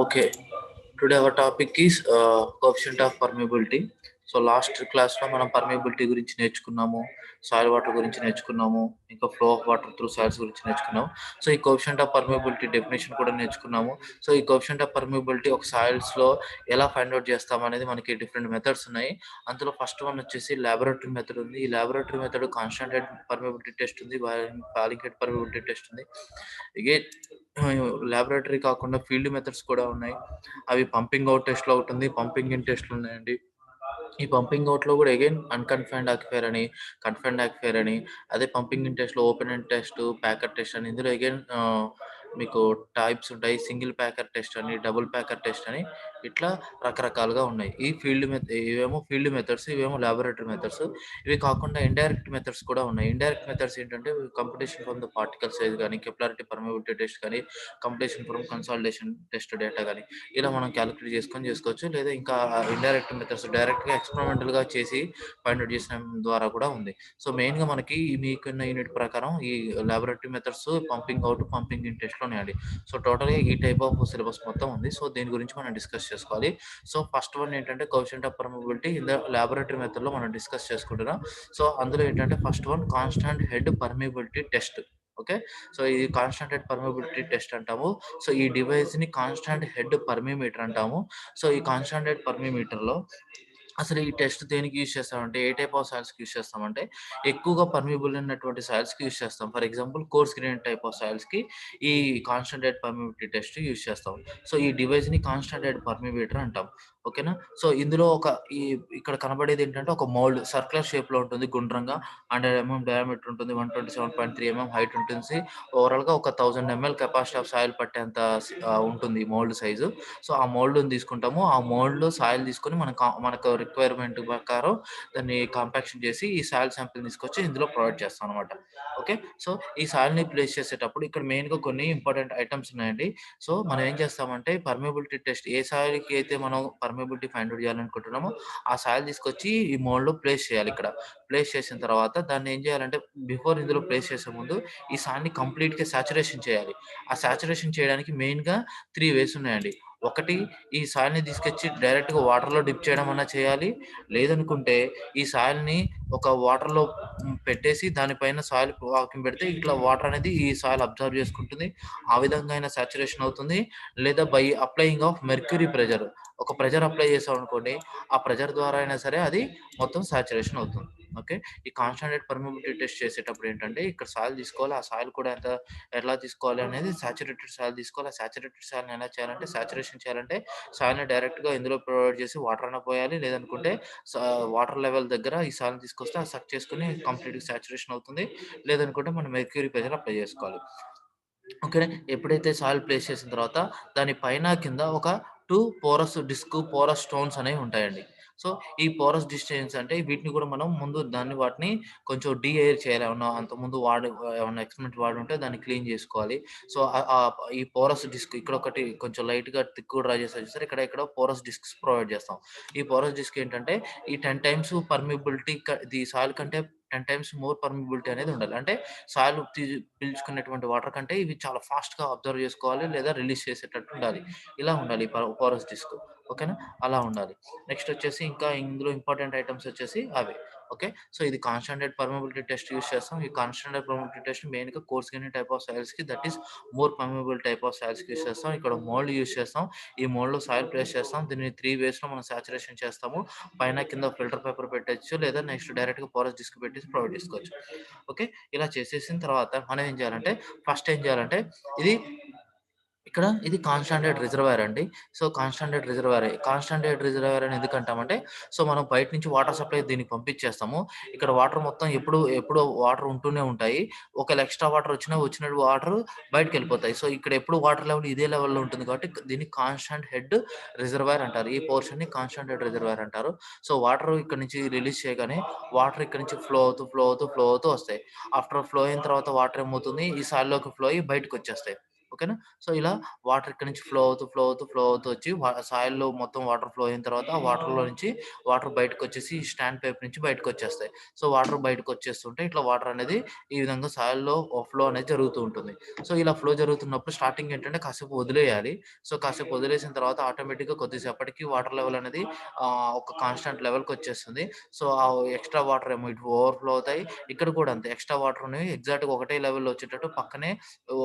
Okay, today our topic is coefficient of permeability. So last క్లాస్లో మనం permeability గురించి నేర్చుకున్నాము, సాయిల్ వాటర్ గురించి నేర్చుకున్నాము, ఇంకా flow of water through soils గురించి నేర్చుకున్నాము. సో ఈ కోఎఫిషియంట్ ఆఫ్ పర్మియబిలిటీ డెఫినేషన్ కూడా నేర్చుకున్నాము. సో ఈ కోఎఫిషియంట్ ఆఫ్ పర్మియబిలిటీ ఒక సాయిల్స్లో ఎలా ఫైండ్ అవుట్ చేస్తాం అనేది మనకి డిఫరెంట్ మెథడ్స్ ఉన్నాయి. అందులో ఫస్ట్ వన్ వచ్చేసి ల్యాబొరేటరీ మెథడ్ ఉంది. ఈ laboratory method constant permeability test ఉంది, ఫాలికేట్ పర్మియబిలిటీ టెస్ట్ ఉంది. ఇగే ల్యాబొరేటరీ కాకుండా ఫీల్డ్ మెథడ్స్ కూడా ఉన్నాయి. అవి పంపింగ్ అవుట్ టెస్ట్లో ఒకటి ఉంది, పంపింగ్ ఇన్ టెస్ట్లు ఉన్నాయండి. ఈ పంపింగ్ అవుట్లో కూడా అగైన్ అన్కన్ఫైన్డ్ ఆక్యుఫైర్ అని, కన్ఫైన్డ్ ఆక్యుఫైర్ అని, అదే పంపింగ్ ఇన్ టెస్ట్లో open end test, packer test అని, ఇందులో అగైన్ మీకు టైప్స్ ఉంటాయి. సింగిల్ ప్యాకర్ టెస్ట్ అని, డబుల్ ప్యాకర్ టెస్ట్ అని, ఇట్లా రకరకాలుగా ఉన్నాయి. ఈ ఇవేమో ఫీల్డ్ మెథడ్స్, ఇవేమో ల్యాబొరేటరీ మెథడ్స్. ఇవి కాకుండా ఇండైరెక్ట్ మెథడ్స్ కూడా ఉన్నాయి. ఇండైరెక్ట్ మెథడ్స్ ఏంటంటే competition from the particle size కానీ, కెప్లారిటీ పర్మియబిలిటీ టెస్ట్ కానీ, competition from consolidation test data కానీ, ఇలా మనం క్యాలిక్యులేట్ చేసుకోవచ్చు. లేదా ఇంకా ఇండైరెక్ట్ మెథడ్స్ డైరెక్ట్గా ఎక్స్పెరిమెంటల్గా చేసి ఫైండ్ అవుట్ చేసిన ద్వారా కూడా ఉంది. సో మెయిన్గా మనకి మీకున్న యూనిట్ ప్రకారం ఈ laboratory methods, pumping out, pumping in టెస్ట్లో ఉన్నాయండి. సో టోటల్గా ఈ టైప్ ఆఫ్ సిలబస్ మొత్తం ఉంది. సో దీని గురించి మనం డిస్కస్ చేసుకోవాలి. సో ఫస్ట్ వన్ ఏంటంటే coefficient of permeability in the laboratory మెథడ్లో మనం డిస్కస్ చేసుకుంటున్నాం. సో అందులో ఏంటంటే first one constant head permeability test. Okay, so ఇది కాన్స్టాంట్ హెడ్ పర్మియబిలిటీ టెస్ట్ అంటాము. సో ఈ డివైస్ ని కాన్స్టాంట్ హెడ్ పర్మిమీటర్ అంటాము. సో ఈ కాన్స్టాంట్ హెడ్ పర్మిమీటర్లో అసలు ఈ టెస్ట్ దేనికి యూజ్ చేస్తామంటే, ఏ టైప్ ఆఫ్ సాయిల్స్కి యూజ్ చేస్తామంటే, ఎక్కువగా పర్మిబుల్ ఉన్నటువంటి సాయిల్స్కి యూజ్ చేస్తాం. For example coarse grain type of సాయిల్స్కి ఈ constant head permeability test use చేస్తాం. సో ఈ డివైస్ని కాన్స్టాంట్ హెడ్ పర్మిమీటర్ అంటాం. ఓకేనా. సో ఇందులో ఇక్కడ కనబడేది ఏంటంటే ఒక మౌల్డ్ సర్క్యులర్ షేప్లో ఉంటుంది, గుండ్రంగా 100 mm డయామీటర్ ఉంటుంది, 127.3 mm హైట్ ఉంటుంది. ఓవరాల్గా ఒక 1000 ml కెపాసిటీ ఆఫ్ సాయిల్ పట్టేంత ఉంటుంది ఈ మౌల్డ్ సైజు. సో ఆ మౌల్డ్ని తీసుకుంటాము. ఆ మౌల్డ్లో సాయిల్ తీసుకొని మనకు రిక్వైర్మెంట్ ప్రకారం దాన్ని కాంపాక్షన్ చేసి ఈ సాయిల్ శాంపిల్ తీసుకొచ్చి ఇందులో ప్రొవైడ్ చేస్తాం అనమాట. ఓకే, సో ఈ సాయిల్ని ప్లేస్ చేసేటప్పుడు ఇక్కడ మెయిన్గా కొన్ని ఇంపార్టెంట్ ఐటమ్స్ ఉన్నాయండి. సో మనం ఏం చేస్తామంటే పర్మియబిలిటీ టెస్ట్ ఏ సాయిల్కి అయితే మనం పర్మియబిలిటీ ఫైండ్ అవుట్ చేయాలనుకుంటున్నామో ఆ సాయిల్ తీసుకొచ్చి ఈ మోల్డ్లో ప్లేస్ చేయాలి. ఇక్కడ ప్లేస్ చేసిన తర్వాత దాన్ని ఏం చేయాలంటే బిఫోర్ ఇందులో ప్లేస్ చేసే ముందు ఈ సాయిల్ని కంప్లీట్గా సాచురేషన్ చేయాలి. ఆ సాచురేషన్ చేయడానికి మెయిన్గా 3 వేస్ ఉన్నాయండి. ఒకటి, ఈ సాయిల్ని తీసుకొచ్చి డైరెక్ట్గా వాటర్లో డిప్ చేయడం అన్నా చేయాలి. లేదనుకుంటే ఈ సాయిల్ని ఒక వాటర్లో పెట్టేసి దానిపైన సాయిల్ వాకింగ్ పెడితే ఇట్లా వాటర్ అనేది ఈ సాయిల్ అబ్జర్వ్ చేసుకుంటుంది. ఆ విధంగా అయినా సాచురేషన్ అవుతుంది. లేదా by applying of mercury pressure, ఒక ప్రెజర్ అప్లై చేసాం అనుకోండి, ఆ ప్రెజర్ ద్వారా అయినా సరే అది మొత్తం సాచురేషన్ అవుతుంది. ఓకే, ఈ కాన్స్టాంట్ పర్మియబిలిటీ టెస్ట్ చేసేటప్పుడు ఏంటంటే ఇక్కడ సాయిల్ తీసుకోవాలి. ఆ సాయిల్ కూడా ఎలా తీసుకోవాలి అనేది సాచురేటెడ్ సాయిల్ తీసుకోవాలి. ఆ సాచురేటెడ్ సాయిల్ని ఎలా చేయాలంటే, సాచురేషన్ చేయాలంటే సాయిల్ని డైరెక్ట్గా ఇందులో ప్రొవైడ్ చేసి వాటర్ అయినా పోయాలి. లేదనుకుంటే వాటర్ లెవెల్ దగ్గర ఈ సాయిల్ని తీసుకొస్తే అది సక్ చేసుకుని కంప్లీట్గా సాచురేషన్ అవుతుంది. లేదనుకుంటే మనం మెర్క్యూరీ ప్రెజర్ అప్లై చేసుకోవాలి. ఓకేనా. ఎప్పుడైతే సాయిల్ ప్లేస్ చేసిన తర్వాత దాని పైన కింద ఒక 2 పోరస్ స్టోన్స్ అనేవి ఉంటాయండి. సో ఈ పోరస్ డిస్టెన్స్ అంటే వీటిని కూడా మనం ముందు వాటిని కొంచెం ఎయిర్ చేయాలి. అంతకుముందు ఏమన్నా ఎక్స్పెరిమెంట్ వాడి ఉంటే దాన్ని క్లీన్ చేసుకోవాలి. సో ఈ పోరస్ డిస్క్ ఇక్కడ ఒకటి కొంచెం లైట్‌గా థిక్‌గా డ్రా చేసి చూసారా, ఇక్కడ పోరస్ డిస్క్స్ ప్రొవైడ్ చేస్తాం. ఈ పోరస్ డిస్క్ ఏంటంటే ఈ 10 టైమ్స్ పర్మియబిలిటీ ది సాయిల్ కంటే 10 టైమ్స్ మోర్ పర్మియబిలిటీ అనేది ఉండాలి. అంటే సాయిల్ పీల్చుకునేటువంటి వాటర్ కంటే ఇవి చాలా ఫాస్ట్‌గా అబ్జర్వ్ చేసుకోవాలి, లేదా రిలీజ్ చేసేటట్టు ఉండాలి. ఇలా ఉండాలి ఈ పోరస్ డిస్క్. ఓకేనా, అలా ఉండాలి. నెక్స్ట్ వచ్చేసి ఇంకా ఇందులో ఇంపార్టెంట్ ఐటమ్స్ వచ్చేసి అవే. ఓకే, సో ఇది కాన్స్టాంట్ పర్మియబిలిటీ టెస్ట్ యూజ్ చేస్తాం. ఈ కాన్స్టాంట్ పర్మియబిలిటీ టెస్ట్ మెయిన్‌గా కోర్స్ గ్రెయిన్ టైప్ ఆఫ్ సాయిల్స్‌కి, that is more permeable type of సాయిల్స్‌కి యూజ్ చేస్తాం. ఇక్కడ మోల్డ్ యూజ్ చేస్తాం. ఈ మోల్డ్‌లో సాయిల్ ప్లేస్ చేస్తాం. దీన్ని 3 వేస్‌లో మనం సాచురేషన్ చేస్తాము. పైన కింద ఫిల్టర్ పేపర్ పెట్టొచ్చు, లేదా నెక్స్ట్ డైరెక్ట్‌గా పోరస్ డిస్క్ పెట్టేసి ప్రొవైడ్ చేసుకోవచ్చు. ఓకే, ఇలా చేసేసిన తర్వాత మనం ఏం చేయాలంటే, ఫస్ట్ ఏం చేయాలంటే ఇది కాన్స్టాంట్ రిజర్వాయర్ అండి. సో కాన్స్టాంట్ రిజర్వాయర్ అని ఎందుకంటామంటే, సో మనం బయట నుంచి వాటర్ సప్లై దీనికి పంపించేస్తాము. ఇక్కడ వాటర్ మొత్తం ఎప్పుడు వాటర్ ఉంటూనే ఉంటాయి. ఒకవేళ ఎక్స్‌ట్రా వాటర్ వచ్చిన వాటర్ బయటికెళ్ళిపోతాయి. సో ఇక్కడ ఎప్పుడు వాటర్ లెవెల్ ఇదే లెవెల్‌లో ఉంటుంది కాబట్టి దీన్ని కాన్స్టాంట్ హెడ్ రిజర్వాయర్ అంటారు. ఈ పోర్షన్‌ని కాన్స్టాంట్ హెడ్ రిజర్వాయర్ అంటారు. సో వాటర్ ఇక్కడ నుంచి రిలీజ్ చేయగానే వాటర్ ఇక్కడ నుంచి ఫ్లో అవుతూ వస్తాయి. ఆఫ్టర్ ఫ్లో అయిన తర్వాత వాటర్ ఏమవుతుంది, ఈ సాయిల్‌లోకి ఫ్లో అయ్యి బయటకొచ్చేస్తాయి. ఓకేనా. సో ఇలా వాటర్ ఇక్కడ నుంచి ఫ్లో అవుతూ వచ్చి సాయిల్‌లో మొత్తం వాటర్ ఫ్లో అయిన తర్వాత ఆ వాటర్‌లో నుంచి వాటర్ బయటకొచ్చేసి స్టాండ్ పైప్ నుంచి బయటకొచ్చేస్తాయి. సో వాటర్ బయటకొచ్చేస్తుంటే ఇట్లా వాటర్ అనేది ఈ విధంగా సాయిల్‌లో ఫ్లో అనేది జరుగుతూ ఉంటుంది. సో ఇలా ఫ్లో జరుగుతున్నప్పుడు స్టార్టింగ్ ఏంటంటే కాసేపు వదిలేయాలి. సో కాసేపు వదిలేసిన తర్వాత ఆటోమేటిక్‌గా కొద్దిసేపటికి వాటర్ లెవెల్ అనేది ఒక కాన్స్టాంట్ లెవెల్‌కొచ్చేస్తుంది. సో ఆ ఎక్స్‌ట్రా వాటర్ ఏమో ఇటు ఓవర్‌ఫ్లో అవుతాయి. ఇక్కడ కూడా అంతే ఎక్స్‌ట్రా వాటర్ అనేవి ఎగ్జాక్ట్‌గా ఒకటే లెవెల్‌లో వచ్చేటట్టు పక్కనే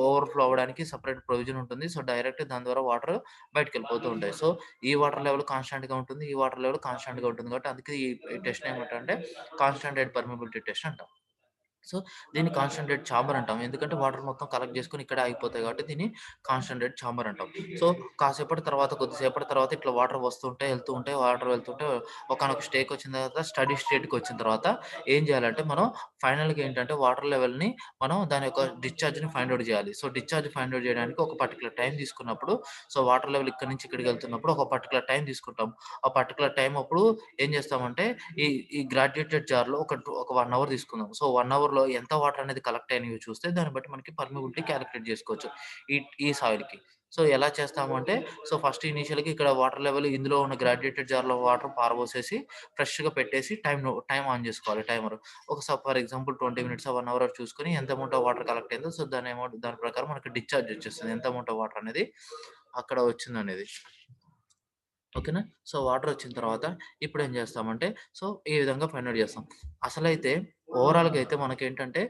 ఓవర్‌ఫ్లో అవ్వడానికి సెపరేట్ ప్రొవిజన్ ఉంటుంది. సో డైరెక్ట్ దాని ద్వారా వాటర్ బయటికెళ్ళిపోతూ ఉంటాయి. సో ఈ వాటర్ లెవెల్ కాన్స్టాంట్‌గా ఉంటుంది. ఈ వాటర్ లెవెల్ కాన్స్టాంట్‌గా ఉంటుంది. కాబట్టి అందుకే ఈ టెస్ట్‌ని ఏమంటారంటే కాన్స్టాంట్ పర్మియబిలిటీ టెస్ట్ అంటాం. సో, దీన్ని కాన్సంట్రేట్ చాంబర్ అంటాం. ఎందుకంటే వాటర్ మొత్తం కలెక్ట్ చేసుకొని ఇక్కడే ఆగిపోతాయి కాబట్టి దీన్ని కాన్సంట్రేట్ చాంబర్ అంటాం. సో, కాసేపటి తర్వాత కొద్దిసేపటి తర్వాత ఇట్లా వాటర్ వస్తుంటాయి, ఎళ్తూ ఉంటాయి. వాటర్ వెళ్తుంటే ఒకానొక స్టేజ్‌కొచ్చిన తర్వాత స్టడీ స్టేట్‌కొచ్చిన తర్వాత ఏం చేయాలంటే మనం ఫైనల్‌గా ఏంటంటే వాటర్ లెవెల్‌ని మనం దాని యొక్క డిశ్చార్జ్‌ని ఫైండ్ ఔట్ చేయాలి. సో, డిశ్చార్జ్ ఫైండ్ ఔట్ చేయడానికి ఒక పర్టిక్యులర్ టైమ్ తీసుకున్నప్పుడు సో, వాటర్ లెవెల్ ఇక్కడి నుంచి ఇక్కడికెళ్తున్నప్పుడు ఒక పర్టిక్యులర్ టైమ్ తీసుకుంటాం. ఆ పర్టిక్యులర్ టైమ్ అప్పుడు ఏం చేస్తామంటే ఈ ఈ గ్రాడ్యుయేటెడ్ జార్‌లో ఒక 1 అవర్ తీసుకుందాం. సో, 1 అవర్‌లో ఎంత వాటర్ అనేది కలెక్ట్ అయినయో చూస్తే దాన్ని బట్టి మనకి పర్మియబిలిటీ కాలిక్యులేట్ చేసుకోవచ్చు. ఈ ఈ సాయిల్‌కి. సో, ఎలా చేస్తాము అంటే సో, ఫస్ట్ ఇనీషియల్‌గా ఇక్కడ వాటర్ లెవెల్ ఇందులో ఉన్న గ్రాడ్యుయేటెడ్ జార్‌లో వాటర్ పారబోసేసి ఫ్రెష్‌గా పెట్టేసి టైమ్ ఆన్ చేసుకోవాలి timer. For example 20 minutes, 1 hour చూసుకొని ఎంత అమౌంట్ ఆఫ్ వాటర్ కలెక్ట్ అయిందో సో, దాని ప్రకారం మనకి డిశ్చార్జ్ వచ్చేస్తది. ఎంత అమౌంట్ ఆఫ్ వాటర్ అనేది అక్కడ వచ్చిందనేది. ఓకేనా. సో, వాటరొచ్చిన తర్వాత ఇప్పుడేం జేస్తామంటే, సో, ఈ విధంగా ఫైండ్ ఔట్ జేస్తాం. అసలైతే ఓవరాల్‌గా అయితే మనకేంటంటే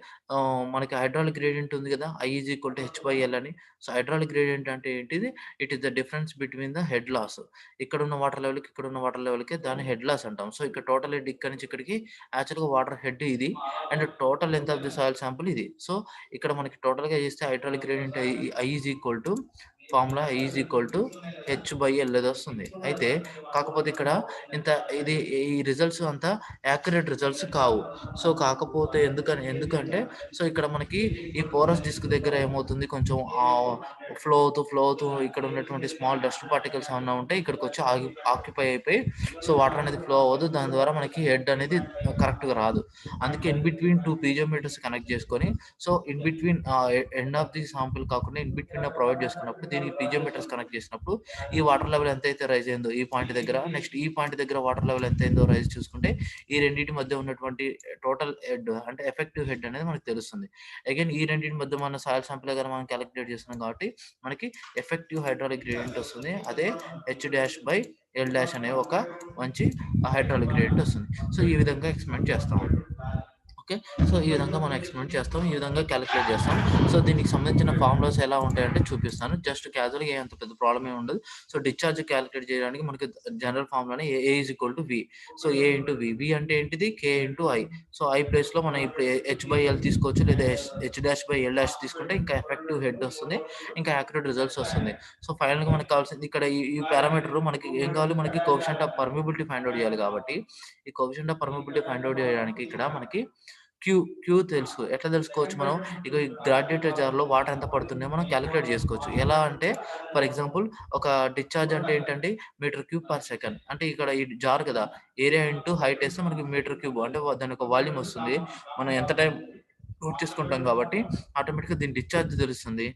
మనకి హైడ్రాలిక్ గ్రేడియంట్ ఉంది గదా! I H/L అని. సో, హైడ్రాలిక్ గ్రేడియంట్ అంటే ఏంటిది? It is the difference between the head loss. ఇక్కడున్న వాటర్ లెవెల్‌కి, ఇక్కడున్న వాటర్ లెవెల్‌కి దాన్ని హెడ్ లాస్ అంటాం. సో, ఇక్కడ టోటల్ హెడ్ ఇక్కడి నుంచి ఇక్కడికి యాక్చువల్‌గా వాటర్ హెడ్ ఇది. And total length of the soil sample ఇది. సో, ఇక్కడ మనకి టోటల్‌గా జేస్తే hydraulic gradient I is equal to formula I is equal to H/L అదొస్తుంది. అయితే కాకపోతే ఇక్కడ ఇంత ఇది ఈ రిజల్ట్స్ అంతా యాక్యురేట్ రిజల్ట్స్ కావు. సో, కాకపోతే ఎందుకంటే సో, ఇక్కడ మనకి ఈ పోరస్ డిస్క్ దగ్గర ఏమవుతుంది కొంచెం ఫ్లో అవుతూ ఇక్కడ ఉన్నటువంటి స్మాల్ డస్ట్ పార్టికల్స్ ఏమన్నా ఉంటే ఇక్కడికొచ్చి ఆక్యుపై అయిపోయి సో, వాటర్ అనేది ఫ్లో అవ్వదు. దాని ద్వారా మనకి హెడ్ అనేది కరెక్ట్‌గా రాదు. అందుకే ఇన్ బిట్వీన్ 2 పీజోమీటర్స్ కనెక్ట్ చేసుకొని so, in between end of the sample కాకుండా ఇన్ బిట్వీన్ ప్రొవైడ్ చేసుకున్నప్పుడు దీనికి పీజోమీటర్స్ కనెక్ట్ చేసినప్పుడు ఈ వాటర్ లెవెల్ ఎంతైతే రైజ్ అయిందో ఈ పాయింట్ దగ్గర, నెక్స్ట్ ఈ పాయింట్ దగ్గర వాటర్ లెవెల్ ఎంతయిందో రైజ్ చూసుకుంటే, ఈ రెండిటి మధ్య ఉన్నటువంటి టోటల్ హెడ్ అంటే ఎఫెక్టివ్ హెడ్ అనేది మనకు తెలుస్తుంది. అగైన్ ఈ రెండిటి మధ్య మన సాయిల్ శాంపిల్ గాని మనం కాలిక్యులేట్ చేస్తున్నాం కాబట్టి, మనకి ఎఫెక్టివ్ హైడ్రాలిక్ గ్రేడియంట్ వస్తుంది. అదే H-L- అనే ఒక మంచి హైడ్రాలిక్ గ్రేడియంట్ వస్తుంది. సో, ఈ విధంగా ఎక్స్‌పెరిమెంట్ చేస్తాం. ఓకే. సో, ఈ విధంగా మనం ఎక్స్‌పెరిమెంట్ చేస్తాం. ఈ విధంగా కాలిక్యులేట్ చేస్తాం. సో, దీనికి సంబంధించిన ఫార్ములాస్ ఎలా ఉంటాయంటే చూపిస్తాను. జస్ట్ క్యాజువల్‌గా అంత పెద్ద ప్రాబ్లమ్ ఏమి ఉండదు. సో, డిశ్చార్జ్ కాలిక్యులేట్ చేయడానికి మనకి జనరల్ ఫార్ములానే A is equal to V. So, A into V. V అంటే ఏంటిది? K into I. So, I ప్లేస్‌లో మనం ఇప్పుడు H/L తీసుకోవచ్చు. లేదా H-L- తీసుకుంటే ఇంకా ఎఫెక్టివ్ హెడ్ వస్తుంది. ఇంకా యాక్యురేట్ రిజల్ట్స్ వస్తుంది. సో, ఫైనల్‌గా మనకు కావాల్సింది ఇక్కడ ఈ పారామీటర్ మనకి ఏం కావాలి? మనకి coefficient of permeability find out చేయాలి కాబట్టి, ఈ coefficient of permeability find out చేయడానికి ఇక్కడ మనకి క్యూ తెలుసు. ఎట్లా తెలుసుకోవచ్చు మనం? ఇగో ఈ గ్రాడ్యుయేటర్ జార్‌లో వాటర్ ఎంత పడుతున్నాయో మనం కాలిక్యులేట్ చేసుకోవచ్చు. ఎలా అంటే ఫర్ ఎగ్జాంపుల్ ఒక డిశ్చార్జ్ అంటే ఏంటంటే మీటర్ క్యూబ్ పర్ సెకండ్. అంటే ఇక్కడ ఈ జార్ కదా! ఏరియా ఇంటూ హైట్ ఏస్తే మనకి మీటర్ క్యూబ్ అంటే దాని యొక్క వాల్యూమ్ వస్తుంది. మనం ఎంత టైం నోట్ చేసుకుంటాం కాబట్టి ఆటోమేటిక్‌గా దీని డిశ్చార్జ్ తెలుస్తుంది.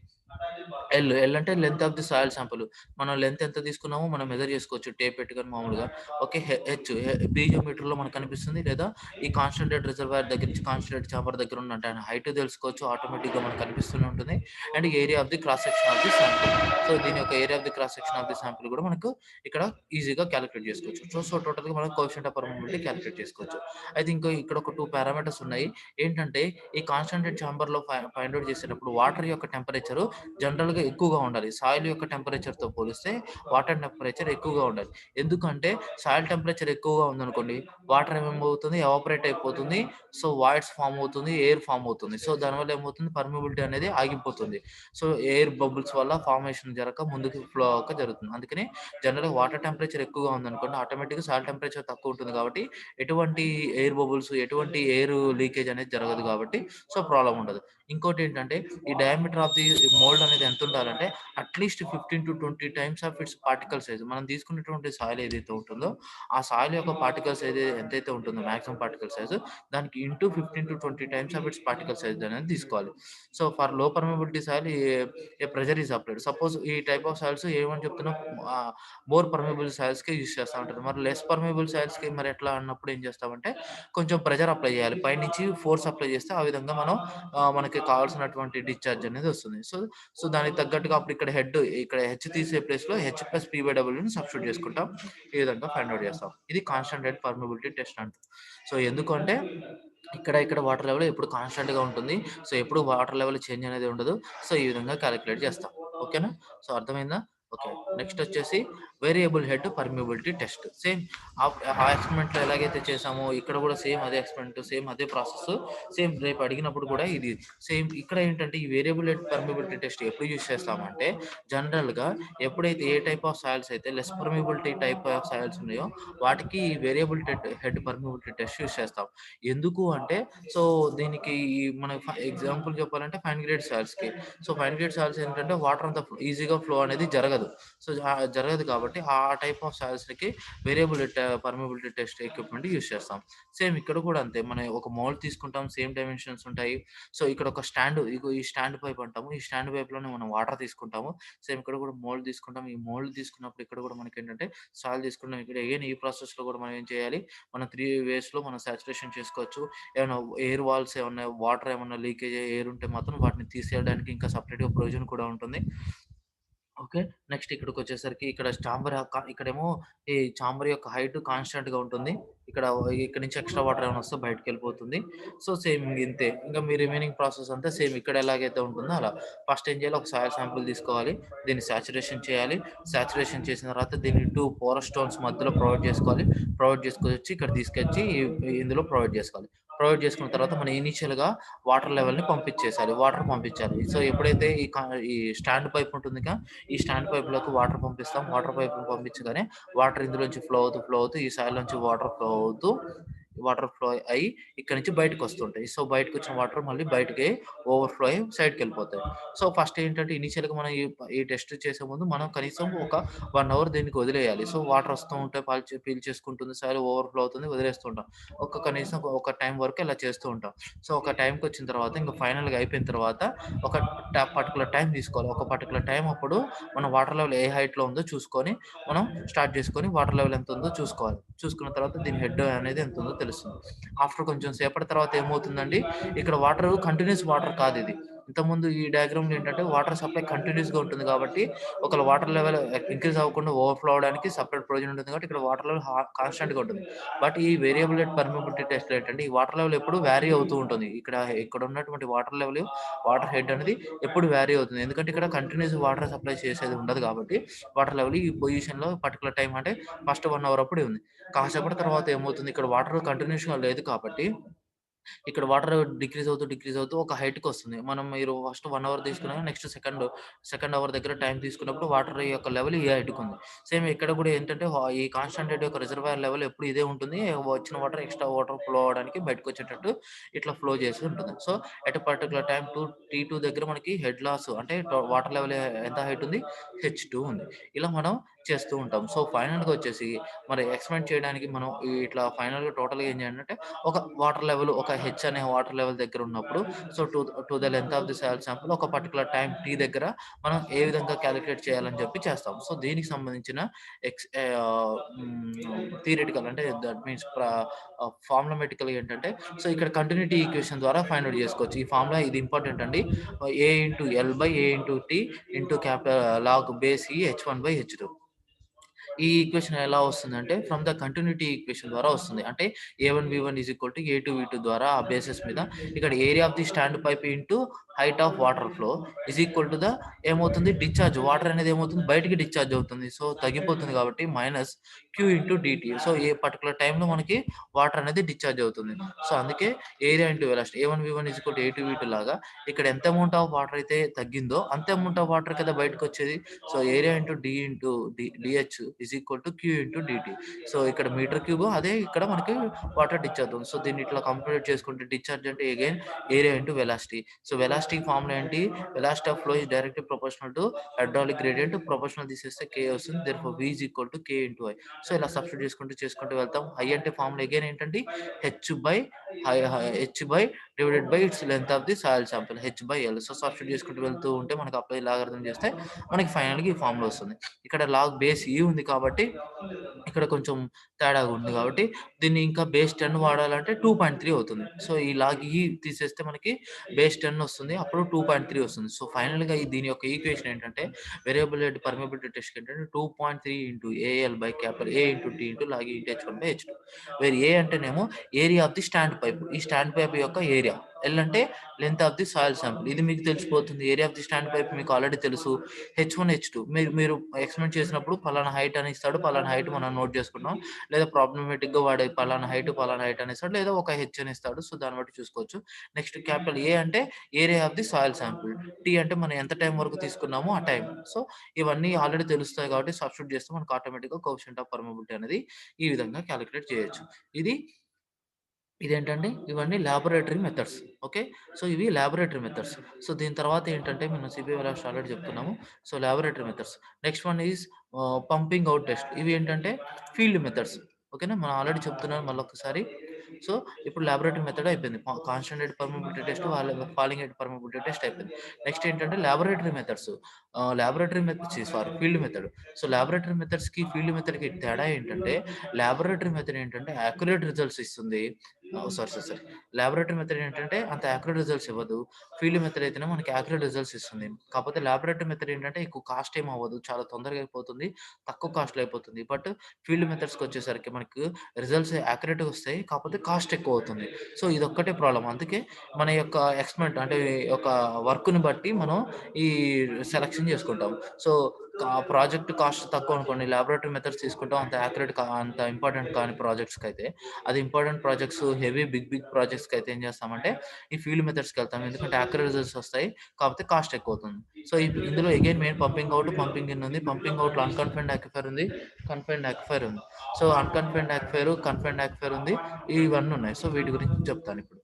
ఎల్ అంటే length of the soil sample. మనం లెంత్ ఎంత తీసుకున్నామో మనం మెజర్ చేసుకోవచ్చు టేప్ పెట్టుకొని మామూలుగా. ఓకే. పీజోమీటర్‌లో మనకు కనిపిస్తుంది. లేదా ఈ కాన్సంట్రేట్ రిజర్వాయర్ దగ్గర నుంచి కాన్సంట్రేట్ చాంబర్ దగ్గర ఉన్న హైట్ తెలుసుకోవచ్చు. ఆటోమేటిక్‌గా మనకు కనిపిస్తూనే ఉంటుంది. And area of the cross section of the sample. So, దీని యొక్క area of the cross section of the sample కూడా మనకు ఇక్కడ ఈజీగా కాలిక్యులేట్ చేసుకోవచ్చు. సో, టోటల్‌గా మనం కోఎఫిషియంట్ ఆఫ్ పర్మియబిలిటీ కాలిక్యులేట్ చేసుకోవచ్చు. అయితే ఇక్కడ ఒక 2 పారామీటర్స్ ఉన్నాయి. ఏంటంటే ఈ కాన్సంట్రేట్ చాంబర్‌లో ఫైండ్ ఔట్ చేసేటప్పుడు వాటర్ యొక్క టెంపరేచర్ జనరల్‌గా ఎక్కువగా ఉండాలి. సాయిల్ యొక్క టెంపరేచర్‌తో పోలిస్తే వాటర్ టెంపరేచర్ ఎక్కువగా ఉండాలి. ఎందుకంటే సాయిల్ టెంపరేచర్ ఎక్కువగా ఉందనుకోండి, వాటర్ ఏమవుతుంది ఎవాపరేట్ అయిపోతుంది. సో, వాయిడ్స్ ఫార్మ్ అవుతుంది. ఎయిర్ ఫార్మ్ అవుతుంది. సో, దానివల్ల ఏమవుతుంది పర్మియబిలిటీ అనేది ఆగిపోతుంది. సో, ఎయిర్ బబుల్స్ వల్ల ఫార్మేషన్ జరగక ముందుకు ఫ్లో అవ్వక జరుగుతుంది. అందుకని జనరల్‌గా వాటర్ టెంపరేచర్ ఎక్కువగా ఉందనుకోండి, ఆటోమేటిక్‌గా సాయిల్ టెంపరేచర్ తక్కువ ఉంటుంది కాబట్టి ఎటువంటి ఎయిర్ బబుల్స్, ఎటువంటి ఎయిర్ లీకేజ్ అనేది జరగదు కాబట్టి సో, ప్రాబ్లమ్ ఉండదు. ఇంకోటేంటంటే ఈ డయామీటర్ ఆఫ్ ది మోల్డ్ అనేది ఎంత ఉండాలంటే at least 15-20 times of it's particle size. మనం తీసుకున్నటువంటి సాయిల్ ఏదైతే ఉంటుందో, ఆ సాయిల్ యొక్క పార్టికల్ సైజ్ ఎంతైతే ఉంటుందో మాక్సిమం పార్టికల్ సైజ్ దానికి into 15-20 times of it's particle size అనేది తీసుకోవాలి. సో, ఫర్ లో permeability soil A pressure is applied. Suppose ఈ టైప్ ఆఫ్ సాయిల్స్ ఏమని చెప్తున్నాం మోర్ పర్మియబుల్ సాయిల్స్‌కే యూజ్ చేస్తా ఉంటారు. మరి లెస్ పర్మియబుల్ సాయిల్స్‌కి మరి ఎట్లా అన్నప్పుడు ఏం చేస్తామంటే కొంచెం ప్రెషర్ అప్లై చేయాలి. పైనుంచి ఫోర్స్ అప్లై చేస్తే ఆ విధంగా మనం మనకి కావాల్సినటువంటి డిశ్చార్జ్ అనేది వస్తుంది. సో, దానికి తగ్గట్టుగా అప్పుడు ఇక్కడ హెచ్ తీసే ప్లేస్‌లో హెచ్+పీ/డబ్ల్యూని సబ్స్టిట్యూట్ చేసుకుంటాం. ఈ విధంగా ఫైండ్ ఔట్ చేస్తాం. ఇది కాన్స్టాంట్ హెడ్ పర్మియబిలిటీ టెస్ట్ అంటారు. సో, ఎందుకంటే ఇక్కడ వాటర్ లెవెల్ ఎప్పుడు కాన్స్టాంట్‌గా ఉంటుంది. సో, ఎప్పుడు వాటర్ లెవెల్ చేంజ్ అనేది ఉండదు. సో, ఈ విధంగా కాలిక్యులేట్ చేస్తాం. ఓకేనా? సో, అర్థమైందా? ఓకే. నెక్స్ట్ వచ్చేసి variable head permeability test. Same ఆ ఎక్స్‌పెరిమెంట్‌లో ఎలాగైతే చేసామో ఇక్కడ కూడా సేమ్ అదే ఎక్స్‌పెరిమెంట్, సేమ్ అదే ప్రాసెస్. సేమ్ రేపు అడిగినప్పుడు కూడా ఇది సేమ్ ఇక్కడ ఏంటంటే ఈ వేరియబుల్ హెడ్ పర్మియబిలిటీ టెస్ట్ ఎప్పుడు యూజ్ చేస్తామంటే జనరల్‌గా ఎప్పుడైతే ఏ టైప్ ఆఫ్ సాయిల్స్ అయితే less permeability type of soils ఉన్నాయో వాటికి variable head permeability test use చేస్తాం. ఎందుకు అంటే సో, దీనికి మన ఎగ్జాంపుల్ చెప్పాలంటే fine grade సాయిల్స్‌కి. So, fine grade soils ఏంటంటే వాటర్ అంత ఈజీగా ఫ్లో అనేది జరగదు. సో, జరగదు కాబట్టి ఆ టైప్ ఆఫ్ సాయిల్స్‌కి variable permeability test equipment use చేస్తాం. సేమ్ ఇక్కడ కూడా అంతే. మనం ఒక మోల్డ్ తీసుకుంటాం. సేమ్ డైమెన్షన్స్ ఉంటాయి. సో, ఇక్కడ ఒక స్టాండ్ ఇగో ఈ స్టాండ్ పైప్ అంటాము. ఈ స్టాండ్ పైప్‌లోనే మనం వాటర్ తీసుకుంటాము. సేమ్ ఇక్కడ కూడా మోల్డ్ తీసుకుంటాం. ఈ మోల్డ్ తీసుకున్నప్పుడు ఇక్కడ కూడా మనకేంటంటే సాయిల్ తీసుకుంటాం. ఇక్కడ అగైన్ ఈ ప్రాసెస్‌లో కూడా మనం ఏం చేయాలి? మనం 3 వేస్‌లో మనం సాచురేషన్ చేసుకోవచ్చు. ఏమైనా ఎయిర్ వాల్స్ ఏమన్నా వాటర్ ఏమన్నా లీకేజ్ ఎయిర్ ఉంటే మాత్రం వాటిని తీసేయడానికి ఇంకా సెపరేట్‌గా ప్రొవిజన్ కూడా ఉంటుంది. ఓకే. నెక్స్ట్ ఇక్కడికొచ్చేసరికి ఇక్కడ ఇక్కడేమో ఈ చాంబర్ యొక్క హైట్ కాన్‌స్టాంట్‌గా ఉంటుంది. ఇక్కడ ఇక్కడి నుంచి ఎక్స్‌ట్రా వాటర్ ఏమైనా వస్తే బయటికెళ్ళిపోతుంది. సో, సేమ్ ఇంతే. ఇంకా మీ రిమైనింగ్ ప్రాసెస్ అంతా సేమ్ ఇక్కడ ఎలాగైతే ఉంటుందో అలా. ఫస్ట్ ఏం చేయాలి? ఒక సాయిల్ శాంపుల్ తీసుకోవాలి. దీన్ని సాచురేషన్ చేయాలి. సాచురేషన్ చేసిన తర్వాత దీన్ని 2 పోరస్ స్టోన్స్ మధ్యలో ప్రొవైడ్ చేసుకోవాలి. ప్రొవైడ్ చేసుకొచ్చి ఇక్కడ తీసుకొచ్చి ఇందులో ప్రొవైడ్ చేసుకోవాలి. ప్రొవైడ్ చేసుకున్న తర్వాత మనం ఇనీషియల్‌గా వాటర్ లెవెల్‌ని పంపించేసాలి. వాటర్ పంపించాలి. సో, ఎప్పుడైతే ఈ స్టాండ్ పైప్ ఉంటుందిగా ఈ స్టాండ్ పైప్‌లోకి వాటర్ పంపిస్తాం. వాటర్ పైప్‌ని పంపించగానే వాటర్ ఇందులోంచి ఫ్లో అవుతూ ఈ సాయిల్ నుంచి వాటర్ ఫ్లో అయ్యి ఇక్కడి నుంచి బయటకొస్తుంటాయి. సో, బయటకొచ్చిన వాటర్ మళ్ళీ బయటికి ఓవర్‌ఫ్లో అయ్యి సైడ్‌కెళ్ళిపోతాయి. సో, ఫస్ట్ ఏంటంటే ఇనీషియల్‌గా మనం ఈ టెస్ట్ చేసే ముందు మనం కనీసం ఒక 1 అవర్ దీనికి వదిలేయాలి. సో, వాటర్ వస్తూ ఉంటాయి. పీల్చేసుకుంటుంది. సాయిల్ ఓవర్‌ఫ్లో అవుతుంది. వదిలేస్తూ ఉంటాం. కనీసం ఒక టైం వరకు ఇలా చేస్తూ ఉంటాం. సో, ఒక టైంకొచ్చిన తర్వాత ఇంక ఫైనల్‌గా అయిపోయిన తర్వాత ఒక పర్టిక్యులర్ టైం తీసుకోవాలి. ఒక పర్టిక్యులర్ టైం అప్పుడు మన వాటర్ లెవెల్ ఏ హైట్‌లో ఉందో చూసుకొని, మనం స్టార్ట్ చేసుకొని వాటర్ లెవెల్ ఎంత ఉందో చూసుకోవాలి. చూసుకున్న తర్వాత దీని హెడ్ అనేది ఎంత ఉందో తెలుస్తుంది. ఆఫ్టర్ కొంచెం సేపటి తర్వాత ఏమవుతుందండి, ఇక్కడ కంటిన్యూయస్ వాటర్ కాదిది. ఇంతకుముందు ఈ డయాగ్రామ్‌లో ఏంటంటే వాటర్ సప్లై కంటిన్యూయస్‌గా ఉంటుంది కాబట్టి, ఒకవేళ వాటర్ లెవెల్ ఇంక్రీజ్ అవ్వకుండా ఓవర్‌ఫ్లో అవ్వడానికి సెపరేట్ ప్రొవిజన్ ఉంటుంది కాబట్టి, ఇక్కడ వాటర్ లెవెల్ కాన్స్టాంట్‌గా ఉంటుంది. బట్ ఈ వేరియబుల్ రేట్ పర్మియబిలిటీ టెస్ట్‌లో ఏంటంటే, ఈ వాటర్ లెవెల్ ఎప్పుడు వేరీ అవుతూ ఉంటుంది. ఇక్కడ ఉన్నటువంటి వాటర్ హెడ్ అనేది ఎప్పుడు వేరీ అవుతుంది. ఎందుకంటే ఇక్కడ కంటిన్యూయస్ వాటర్ సప్లై చేసేది ఉండదు కాబట్టి, వాటర్ లెవెల్ ఈ పొజిషన్‌లో పర్టిక్యులర్ టైమ్ అంటే ఫస్ట్ 1 అవర్ అప్పుడే ఉంది. కాసేపటి తర్వాత ఏమవుతుంది, ఇక్కడ వాటర్ కంటిన్యూయస్‌గా లేదు కాబట్టి ఇక్కడ వాటర్ డిక్రీజ్ అవుతూ ఒక హైట్‌కొస్తుంది. మీరు ఫస్ట్ 1 అవర్ తీసుకున్నాక నెక్స్ట్ సెకండ్ అవర్ దగ్గర టైమ్ తీసుకున్నప్పుడు వాటర్ యొక్క లెవెల్ ఈ హైట్‌కుంది. సేమ్ ఇక్కడ కూడా ఏంటంటే ఈ కాన్స్టాంట్ హెడ్ యొక్క రిజర్వాయర్ లెవెల్ ఎప్పుడు ఇదే ఉంటుంది. వచ్చిన వాటర్ ఎక్స్‌ట్రా వాటర్ ఫ్లో అవ్వడానికి బయటకొచ్చేటట్టు ఇట్లా ఫ్లో చేసి ఉంటుంది. So, at a particular time T2 దగ్గర మనకి హెడ్ లాస్ అంటే వాటర్ లెవెల్ ఎంత హైట్ ఉంది? హెచ్2 ఉంది. ఇలా మనం చేస్తూ ఉంటాం. సో, ఫైనల్‌గా వచ్చేసి మరి ఎక్స్‌పెరిమెంట్ చేయడానికి మనం ఇట్లా ఫైనల్‌గా టోటల్‌గా ఏం చేయాలంటే ఒక హెచ్ అనే వాటర్ లెవెల్ దగ్గర ఉన్నప్పుడు so to the length of the soil sample ఒక పర్టిక్యులర్ టైమ్ టీ దగ్గర మనం ఏ విధంగా క్యాలిక్యులేట్ చేయాలని చెప్పి చేస్తాం. సో దీనికి సంబంధించిన థియరిటికల్ అంటే దట్ మీన్స్ ఫార్ములామెటికల్ ఏంటంటే సో ఇక్కడ కంటిన్యూటీ ఈక్వేషన్ ద్వారా ఫైండ్ ఔట్ చేసుకోవచ్చు. ఈ ఫార్ములా ఇది ఇంపార్టెంట్ అండి. A into L by A into T into capital log base E H1/H2. ఈ ఈక్వేషన్ ఎలా వస్తుందంటే ఫ్రమ్ ద కంటిన్యూటీ ఈక్వేషన్ ద్వారా వస్తుంది. అంటే A1 V1 A2 V2 ద్వారా ఆ బేసిస్ మీద ఇక్కడ area of the stand pipe into height of water flow is equal to the ఏమవుతుంది డిశ్చార్జ్ వాటర్ అనేది ఏమవుతుంది బయటికి డిశ్చార్జ్ అవుతుంది. సో తగ్గిపోతుంది కాబట్టి minus Q into DT. So a particular టైంలో మనకి వాటర్ అనేది డిశ్చార్జ్ అవుతుంది. సో అందుకే area into velocity A1 V1 A2 V2 లాగా ఇక్కడ ఎంత అమౌంట్ ఆఫ్ వాటర్ అయితే తగ్గిందో అంతే అమౌంట్ ఆఫ్ వాటర్ కదా బయటకు వచ్చేది. So area into D into DH is equal to Q into dt. So ఇక్కడ మీటర్ క్యూబ్ అదే ఇక్కడ మనకి వాటర్ డిశ్చార్జ్ అవుతుంది. సో దీన్ని ఇట్లా కంప్లీట్ చేసుకుంటే డిశ్చార్జ్ అంటే again area into velocity. So velocity formula ఏంటి? Velocity of flow is directly proportional to hydraulic gradient. Proportional తీసేస్తే కే వస్తుంది. Therefore V is equal to K into I. So ఇలా substitute చేసుకుంటూ వెళ్తాం. ఐ అంటే formula again ఏంటంటే H by divided by its length of the soil sample H L. So substitute చేసుకుంటూ వెళ్తూ ఉంటే మనకి అప్లై లాగారిథం చేస్తే మనకి ఫైనల్‌గా ఈ ఫార్ములా వస్తుంది. ఇక్కడ లాగ్ బేస్ ఈ ఉంది కాబట్టి ఇక్కడ కొంచెం తేడాగా ఉంది కాబట్టి దీన్ని ఇంకా బేస్ 10 వాడాలంటే 2.3 అవుతుంది. సో ఈ లాగ్ ఈ తీసేస్తే మనకి బేస్ 10 వస్తుంది. అప్పుడు 2.3 వస్తుంది. సో ఫైనల్‌గా దీని యొక్క ఈక్వేషన్ ఏంటంటే వేరియబుల్ పర్మియబిలిటీ టెస్ట్ ఏంటంటే 2.3 into A L by capital A into T into log into H one by H two. Where A అంటేనేమో area of the stand pipe. ఈ స్టాండ్ పైప్ యొక్క ఏరియా. ఎల్ అంటే length of the soil sample. ఇది మీకు తెలిసిపోతుంది. Area of the stand pipe మీకు already తెలుసు. H one H two మీరు ఎక్స్‌పెరిమెంట్ చేసినప్పుడు పలానా హైట్ అని ఇస్తాడు. పలానా హైట్ మనం నోట్ చేసుకుంటాం. లేదా ప్రాబ్లమాటిక్‌గా వాడే పలానా హైట్ అని ఇస్తాడు. లేదా ఒక హెచ్ అని ఇస్తాడు. సో దాన్ని బట్టి చూసుకోవచ్చు. నెక్స్ట్ క్యాపిటల్ ఏ అంటే area of the soil sample. T అంటే మనం ఎంత టైం వరకు తీసుకున్నామో ఆ టైం. సో ఇవన్నీ ఆల్రెడీ తెలుస్తాయి కాబట్టి సబ్స్టిట్యూట్ చేస్తే మనకు ఆటోమేటిక్‌గా కోఎఫిషియంట్ ఆఫ్ పర్మియబిలిటీ అనేది ఈ విధంగా కాలిక్యులేట్ చేయొచ్చు. ఇదేంటంటే ఇవన్నీ లాబొరేటరీ మెథడ్స్. ఓకే. సో ఇవి లాబొరేటరీ మెథడ్స్. సో దీని తర్వాత ఏంటంటే మనం సిబిఐ వెలాసిటీ ఆల్రెడీ చెప్పుకున్నాము. So laboratory methods. Next one is pumping out test. ఇవి ఏంటంటే ఫీల్డ్ మెథడ్స్. ఓకేనా. మనం ఆల్రెడీ చెప్తున్నాను మళ్ళొకసారి. సో ఇప్పుడు లాబొరేటరీ మెథడ్ అయిపోయింది. Constant head permeability test, falling head permeability test అయిపోయింది. నెక్స్ట్ ఏంటంటే laboratory methods. Laboratory method sorry field method. So laboratory మెథడ్స్‌కి, ఫీల్డ్ మెథడ్‌కి తేడా ఏంటంటే లాబొరేటరీ మెథడ్ ఏంటంటే యాక్యురేట్ రిజల్ట్స్ ఇస్తుంది. సారీ. లాబొరేటరీ మెథడ్ ఏంటంటే అంత యాక్యురేట్ రిజల్ట్స్ ఇవ్వదు. ఫీల్డ్ మెథడ్ అయితేనే మనకి యాక్యురేట్ రిజల్ట్స్ ఇస్తుంది. కాకపోతే లాబొరేటరీ మెథడ్ ఏంటంటే ఎక్కువ కాస్ట్ ఏమి అవ్వదు. చాలా తొందరగా అయిపోతుంది. తక్కువ కాస్ట్‌లో అయిపోతుంది. బట్ ఫీల్డ్ మెథడ్స్‌కొచ్చేసరికి మనకు రిజల్ట్స్ యాక్యురేట్‌గా వస్తాయి. కాకపోతే కాస్ట్ ఎక్కువ అవుతుంది. సో ఇదొక్కటే ప్రాబ్లమ్. అందుకే మన యొక్క ఎక్స్‌పెరిమెంట్ అంటే ఒక వర్క్‌ని బట్టి మనం ఈ సెలక్షన్ చేసుకుంటాం. సో ప్రాజెక్ట్ కాస్ట్ తక్కువ అనుకోండి లాబొరేటరీ మెథడ్స్ తీసుకుంటాం. అంత ఇంపార్టెంట్ కాని ప్రాజెక్ట్స్‌కైతే అది ఇంపార్టెంట్ ప్రాజెక్ట్స్ హెవీ బిగ్ ప్రాజెక్ట్స్‌కి అయితే ఏం చేస్తామంటే ఈ ఫీల్డ్ మెథడ్స్‌కి వెళ్తాం. ఎందుకంటే యాక్యురేట్ రిజల్ట్స్ వస్తాయి. కాకపోతే కాస్ట్ ఎక్కువ అవుతుంది. సో ఇందులో again main pumping out, pumping in ఉంది. పంపింగ్ అవుట్‌లో అన్‌కన్ఫైన్డ్ యాక్యుఫైర్ ఉంది. కన్ఫైన్డ్ యాక్యుఫైర్ ఉంది. సో అన్‌కన్ఫైన్డ్ యాక్యుఫైర్, కన్ఫైన్డ్ యాక్యుఫైర్ ఉంది. ఇవన్నీ ఉన్నాయి. సో వీటి గురించి చెప్తానిప్పుడు.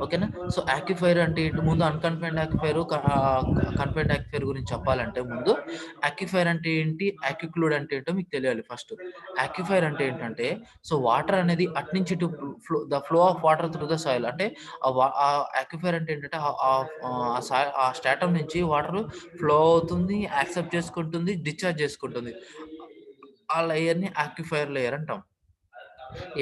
ఓకేనా. సో యాక్యుఫైర్ అంటే ఏంటి? ముందు అన్‌కన్ఫైన్డ్ యాక్యుఫైర్, కన్ఫైన్డ్ యాక్యుఫైర్ గురించి చెప్పాలంటే ముందు యాక్యుఫైర్ అంటే ఏంటి? యాక్యుక్లూడ్ అంటే ఏంటో మీకు తెలియాలి ఫస్ట్. యాక్యుఫైర్ అంటే ఏంటంటే సో వాటర్ అనేది అటునుంచి ఇటు flow of water through the soil అంటే యాక్యుఫైర్ అంటే ఏంటంటే ఆ స్ట్రాటమ్ నుంచి వాటర్ ఫ్లో అవుతుంది, యాక్సెప్ట్ చేసుకుంటుంది, డిశ్చార్జ్ చేసుకుంటుంది. ఆ లేయర్‌ని యాక్యుఫైర్ లేయర్ అంటాం.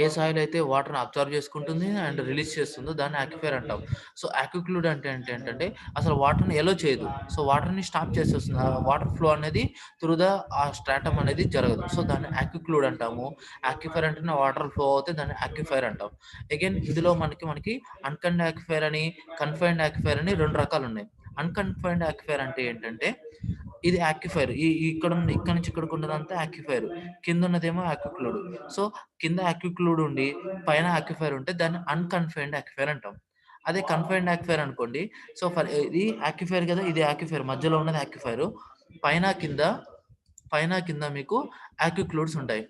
ఏ సాయిల్ అయితే వాటర్‌ని అబ్జార్బ్ చేసుకుంటుంది అండ్ రిలీజ్ చేస్తుందో దాన్ని యాక్విఫైర్ అంటాం. సో యాక్విక్లూడ్ అంటే ఏంటంటే అసలు వాటర్‌ని ఎలో చేయదు. సో వాటర్‌ని స్టాప్ చేసేస్తుంది. వాటర్ ఫ్లో అనేది త్రూ ఆ స్ట్రాటమ్ అనేది జరగదు. సో దాన్ని యాక్విక్లూడ్ అంటాము. యాక్విఫైర్ అంటేనే వాటర్ ఫ్లో అవుతే దాన్ని యాక్విఫైర్ అంటాం. అగైన్ ఇందులో మనకి అన్‌కన్ఫైన్డ్ యాక్విఫైర్ అని, కన్ఫైన్డ్ యాక్విఫైర్ అని 2 రకాలున్నాయి. అన్‌కన్ఫైన్డ్ యాక్విఫైర్ అంటే ఏంటంటే ఇది యాక్యుఫైర్. ఇక్కడ నుంచి ఇక్కడికి ఉన్నదంతా యాక్యుఫైర్. కిందున్నదేమో యాక్విక్లూడ్. సో కింద యాక్విక్లూడ్ ఉండి పైన యాక్విఫైర్ ఉంటే దాన్ని అన్‌కన్ఫైన్డ్ యాక్విఫైర్ అంటాం. అదే కన్ఫైన్డ్ యాక్విఫైర్ అనుకోండి. సో ఇది యాక్విఫైర్ కదా! ఇది యాక్విఫైర్. మధ్యలో ఉన్నది యాక్విఫైర్. పైన కింద, పైన కింద మీకు యాక్విక్లూడ్స్ ఉంటాయి.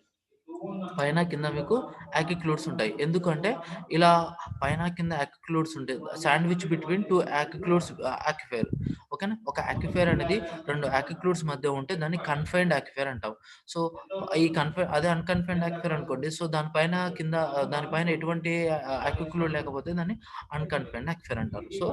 పైన కింద మీకు యాక్విక్లూడ్స్ ఉంటాయి. ఎందుకంటే ఇలా పైన కింద యాక్విక్లూడ్స్ ఉంటాయి. Sandwich between 2 యాక్విఫైర్. ఓకేనా. ఒక యాక్విఫైర్ అనేది 2 యాక్విక్లూడ్స్ మధ్య ఉంటే దాన్ని కన్ఫైన్డ్ యాక్విఫైర్ అంటాం. సో అదే అన్‌కన్ఫైన్డ్ యాక్విఫైర్ అనుకోండి. సో దానిపైన ఎటువంటి యాక్విక్లూడ్ లేకపోతే దాన్ని అన్‌కన్ఫైన్డ్ యాక్విఫైర్ అంటారు. సో